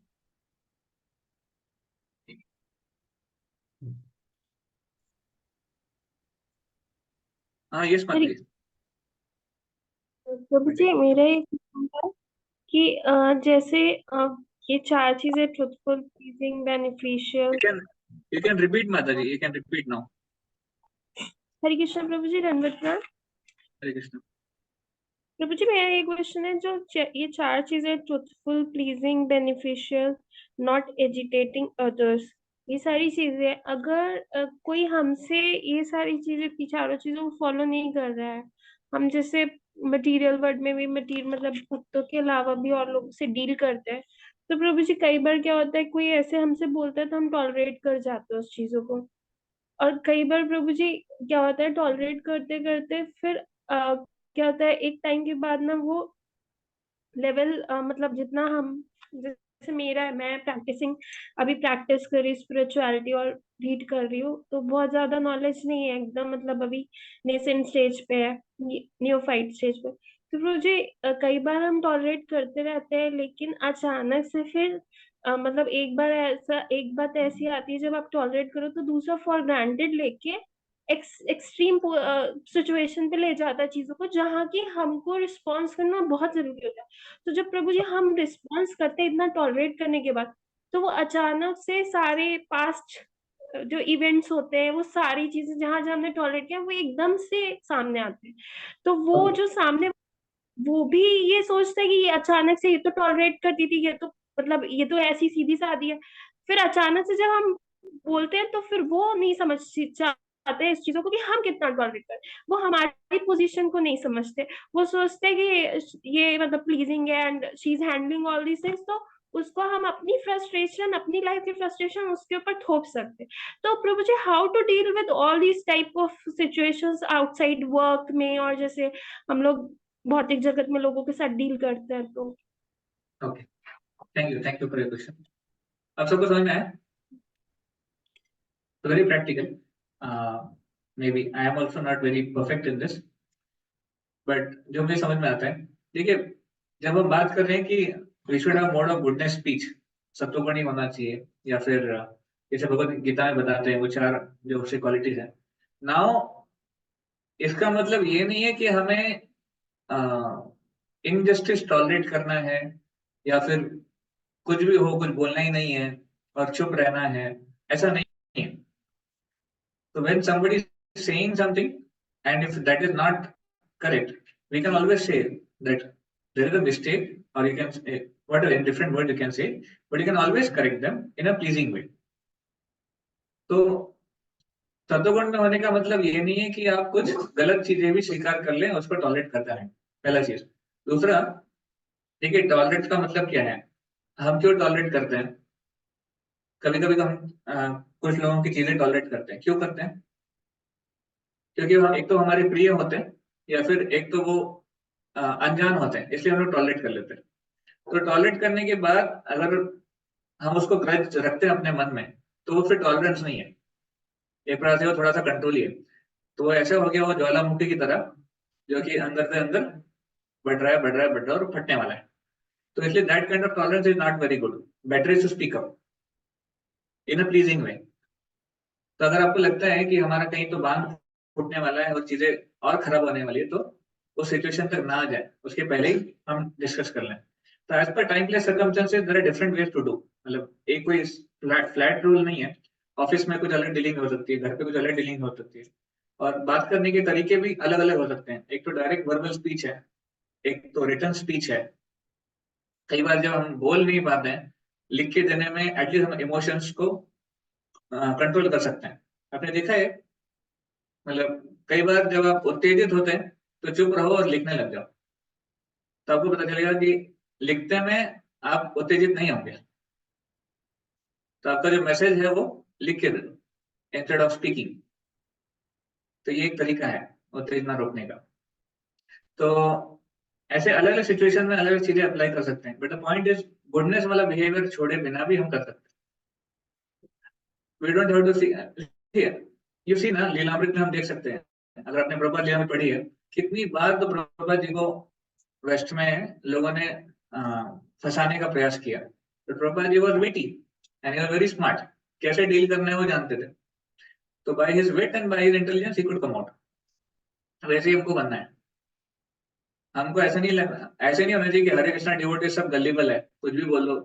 हाँ, यस माता जी। प्रभु जी मेरा एक क्वेश्चन था कि जैसे ये 4 चीजें truthful, pleasing, beneficial. You can repeat, माता जी, you can repeat now. हरे कृष्ण प्रभु जी, दंडवत प्रणाम। हरे कृष्ण। प्रभु जी मेरा एक क्वेश्चन है, जो ये 4 चीजें truthful, pleasing, beneficial, not agitating others, ये सारी चीजें अगर कोई हमसे ये सारी चीजें, 4 चीजों को फॉलो नहीं कर रहा है, हम जैसे मटेरियल वर्ल्ड में भी मटीरियल मतलब भक्तों के अलावा भी और लोगों से डील करते हैं, तो प्रभु जी कई बार क्या होता है, कोई ऐसे हमसे बोलता है तो हम टॉलरेट कर जाते हैं उस चीजों को। और कई बार प्रभु जी क्या होता है, टॉलरेट करते करते फिर क्या होता है, एक टाइम के बाद ना वो लेवल मतलब जितना हम, जैसे मेरा है, मैं प्रैक्टिसिंग, अभी प्रैक्टिस कर रही स्पिरिचुअलिटी और रीड कर रही हूँ, तो बहुत ज्यादा नॉलेज नहीं है एकदम, मतलब अभी नेसेंट स्टेज पे है, नियोफाइट स्टेज पे। तो मुझे कई बार हम टॉलरेट करते रहते हैं, लेकिन अचानक से फिर मतलब एक बात ऐसी आती है, जब आप टॉलरेट करो तो दूसरा फॉर ग्रांटेड लेके एक्सट्रीम सिचुएशन पे ले जाता है चीजों को, जहाँ की हमको रिस्पॉन्स करना बहुत जरूरी होता है। तो जब प्रभु जी हम रिस्पॉन्स करते हैं इतना टॉलरेट करने के बाद, तो वो अचानक से सारे पास्ट जो इवेंट्स होते हैं, वो सारी चीजें जहां जहां हमने टॉलरेट किया, वो एकदम से सामने आते हैं। तो वो जो सामने, वो भी ये सोचता है कि ये अचानक से, ये तो टॉलरेट करती थी, ये तो मतलब ये तो ऐसी सीधी सादी है, फिर अचानक से जब हम बोलते हैं तो फिर वो नहीं समझ चाहते हैं इस चीजों को कि हम कितना टॉलरेट करें। वो हमारी पोजीशन को नहीं समझते, वो सोचते हैं कि ये मतलब प्लीजिंग है and she is handling all these things, तो उसको हम अपनी फ्रस्ट्रेशन, अपनी लाइफ की फ्रस्ट्रेशन उसके ऊपर थोप सकते हैं। तो Prabhu ji how to deal with all these type of situations outside work में, और जैसे हम लोग भौतिक जगत में लोगों के साथ डील करते हैं, तो okay, thank you for your question. आप सबको समझ में आया? तो very practical, maybe I am also not very perfect in this, but जो मुझे समझ में आता है, देखिए, जब हम बात कर रहे हैं कि we should have mode of goodness speech, सत्वगुणी होना चाहिए, या फिर जैसे भगवत गीता में बताते हैं वो 4 जो उसकी क्वालिटीज है। नाउ इसका मतलब ये नहीं है कि हमें इनजस्टिस टॉलरेट करना है, या फिर कुछ भी हो, कुछ बोलना ही नहीं है और चुप रहना है, ऐसा नहीं है। तो when somebody is saying something and if that is not correct, we can always say that there is a mistake, or you can say whatever, in different words you can say, but you can always correct them in a pleasing way. तो सत्वगुण में होने का मतलब ये नहीं है कि आप कुछ गलत चीजें भी स्वीकार कर लें, उसको टॉलरेट करता है, पहला चीज। दूसरा, देखिए, टॉलरेट का मतलब क्या है, हम क्यों टॉलरेट करते हैं? कभी कभी तो हम कुछ लोगों की चीजें टॉलरेट करते हैं, क्यों करते हैं? क्योंकि हम, एक तो हमारे प्रिय होते हैं, या फिर एक तो वो अनजान होते हैं, इसलिए हम लोग टॉलरेट कर लेते हैं। तो टॉलरेट करने के बाद अगर हम उसको ग्रज रखते हैं अपने मन में, तो वो फिर टॉलरेंस नहीं है, एक प्रकार से वो थोड़ा सा कंट्रोल ही है। तो वो ऐसा हो गया, वो ज्वालामुखी की तरह, जो कि अंदर से अंदर बढ़ रहा है, बढ़ रहा है, बढ़ रहा है और फटने वाला है। तो इसलिए that kind of tolerance is not very good. Better is to speak up in a pleasing way. तो अगर आपको लगता है कि हमारा कहीं तो बांध फूटने वाला है और चीजें और खराब होने वाली है, तो उस सिचुएशन तक ना आ जाए उसके पहले ही हम डिस्कस कर लें। तो as per time place circumstances there are different ways to do, मतलब एक कोई फ्लैट रूल नहीं है। ऑफिस में कुछ अलग डीलिंग हो सकती है, घर पे कुछ अलग डीलिंग हो सकती है, और बात करने के तरीके भी अलग अलग हो सकते हैं। एक तो डायरेक्ट वर्बल स्पीच है, एक तो रिटन स्पीच है। कई बार जब हम बोल नहीं पाते हैं, लिख के देने में एटलीस्ट हम इमोशंस को कंट्रोल कर सकते हैं। आपने देखा है, मतलब कई बार जब आप उत्तेजित होते हैं तो चुप रहो और लिखने लग जाओ, तो आपको पता चलेगा कि लिखते में आप उत्तेजित नहीं होंगे। तो आपका जो मैसेज है वो लिख के दे दो इंस्टेड ऑफ स्पीकिंग। तो ये एक तरीका है उत्तेजना रोकने का। तो ऐसे अलग अलग सिचुएशन में अलग अलग चीजें अप्लाई कर सकते हैं, but the point is goodness वाला बिहेवियर छोड़े बिना भी हम कर सकते हैं। We don't have to see, you see ना, लीलामृत में हम देख सकते हैं, अगर आपने प्रभुपाद लीला में पढ़ी है, कितनी बार तो प्रभुपाद जी को वेस्ट में लोगों ने फंसाने का प्रयास किया। तो Prabhupada ji was witty and he was very smart, कैसे डील करना है वो जानते थे। तो by his wit and by his intelligence he could come out. वैसे ही हमको बनना है। हमको ऐसा नहीं लगना, ऐसे नहीं होना चाहिए कि हरे कृष्णा डिवोटी सब गलीबल है, कुछ भी बोलो,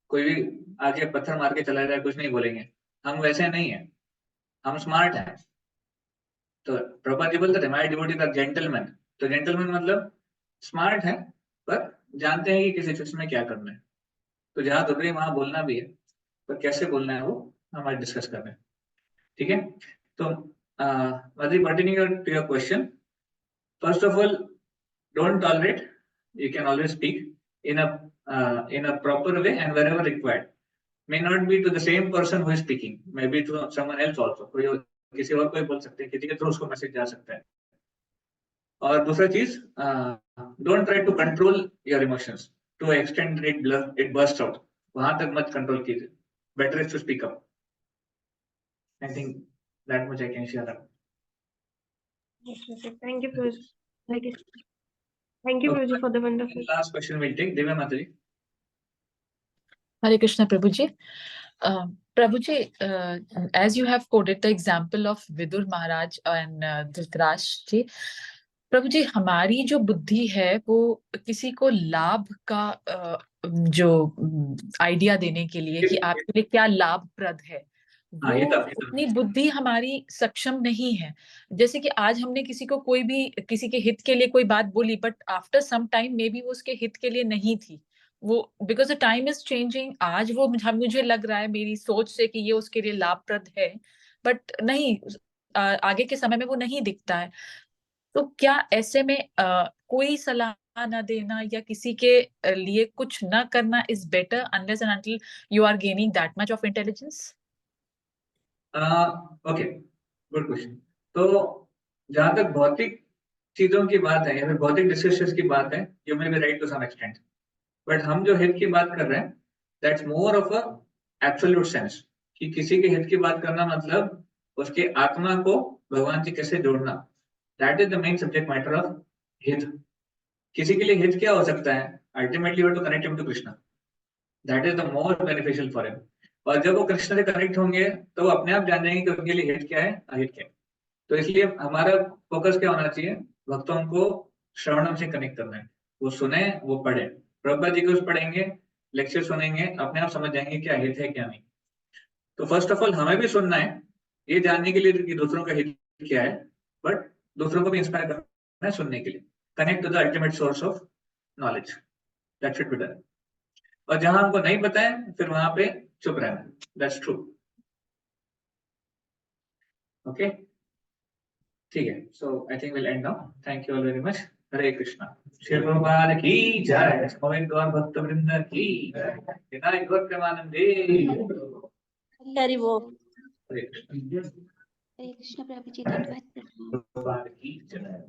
कोई भी आके पत्थर मार के चला जाए, कुछ नहीं बोलेंगे। हम वैसे नहीं है, हम स्मार्ट हैं। तो प्रभुपाद जी बोलते थे माय डिवोटी आर जेंटलमैन। तो जेंटलमैन मतलब स्मार्ट है, पर जानते हैं कि किसी सिचुएशन में क्या करना है। तो जहां जरूरी है वहां बोलना भी है, पर कैसे बोलना है वो हम आज डिस्कस कर रहे हैं। ठीक है। तो Madhuri, continue to your question. First of all, don't tolerate. You can always speak in a proper way and wherever required. May not be to the same person who is speaking, maybe to someone else also. कोई किसी और को भी बोल सकते हैं, किसी के थ्रू उसको मैसेज जा सकता है। और दूसरा चीज, don't try to control your emotions to extend it burst out. वहां तक मत कंट्रोल कीजिए, better is to speak up. I think that much I can share. Thank you, Prabhuji. Thank you, Prabhuji, for the wonderful. Last question we'll take, Divya Mataji. Hare Krishna, Prabhuji. Prabhuji, as you have quoted the example of Vidur Maharaj and Dhritarashtra, Prabhuji, हमारी जो बुद्धि है वो किसी को लाभ का जो आइडिया देने के लिए कि आपके लिए क्या लाभप्रद है, वो उतनी बुद्धि हमारी सक्षम नहीं है। जैसे कि आज हमने किसी को कोई भी किसी के हित के लिए कोई बात बोली, but after some time maybe वो उसके हित के लिए नहीं थी, वो because the time is changing. आज वो मुझे लग रहा है मेरी सोच से कि ये उसके लिए लाभप्रद है, बट नहीं, आगे के समय में वो नहीं दिखता है। तो क्या ऐसे में कोई सलाह ना देना या किसी के लिए कुछ ना करना is better unless and until you are gaining that much of intelligence? Okay, good question. तो जहां तक भौतिक चीजों की बात है या फिर भौतिक डिस्कशंस की बात है, you may be right to some extent, but हम जो हित की बात कर रहे हैं that's more of a absolute sense, कि किसी के हित की बात करना मतलब उसके आत्मा को भगवान से कैसे जोड़ना। That is the main subject matter of हित। किसी के लिए हित क्या हो सकता है? Ultimately to connect him to Krishna, that is the more beneficial for him. और जब वो कृष्ण से कनेक्ट होंगे तो वो अपने आप जान जाएंगे कि उनके लिए हित क्या है, अहित क्या है। तो इसलिए हमारा फोकस क्या होना चाहिए? भक्तों को श्रवणम से कनेक्ट करना है, वो सुने, वो पढ़े। प्रभुपाद जी को पढ़ेंगे, लेक्चर सुनेंगे, अपने आप समझ जाएंगे क्या हित है क्या नहीं। तो फर्स्ट ऑफ ऑल हमें भी सुनना है, ये जानने के लिए कि दूसरों का हित क्या है, बट दूसरों को भी इंस्पायर करना है सुनने के लिए। Connect to the ultimate source of knowledge, that should be done. और जहां हमको नहीं पता है फिर वहां पे चुप रहना, दैट्स ट्रू। ओके, ठीक है। So I think will end now. Thank you all very much. Hare Krishna. Shri Prabhupada की जय। गोविंद गौर भक्त वृंद की जय। विनायक गौर प्रेमानंदे। हरि वो हरे कृष्ण। हरे कृष्ण प्रभु जी, धन्यवाद। प्रभुपाद की जय।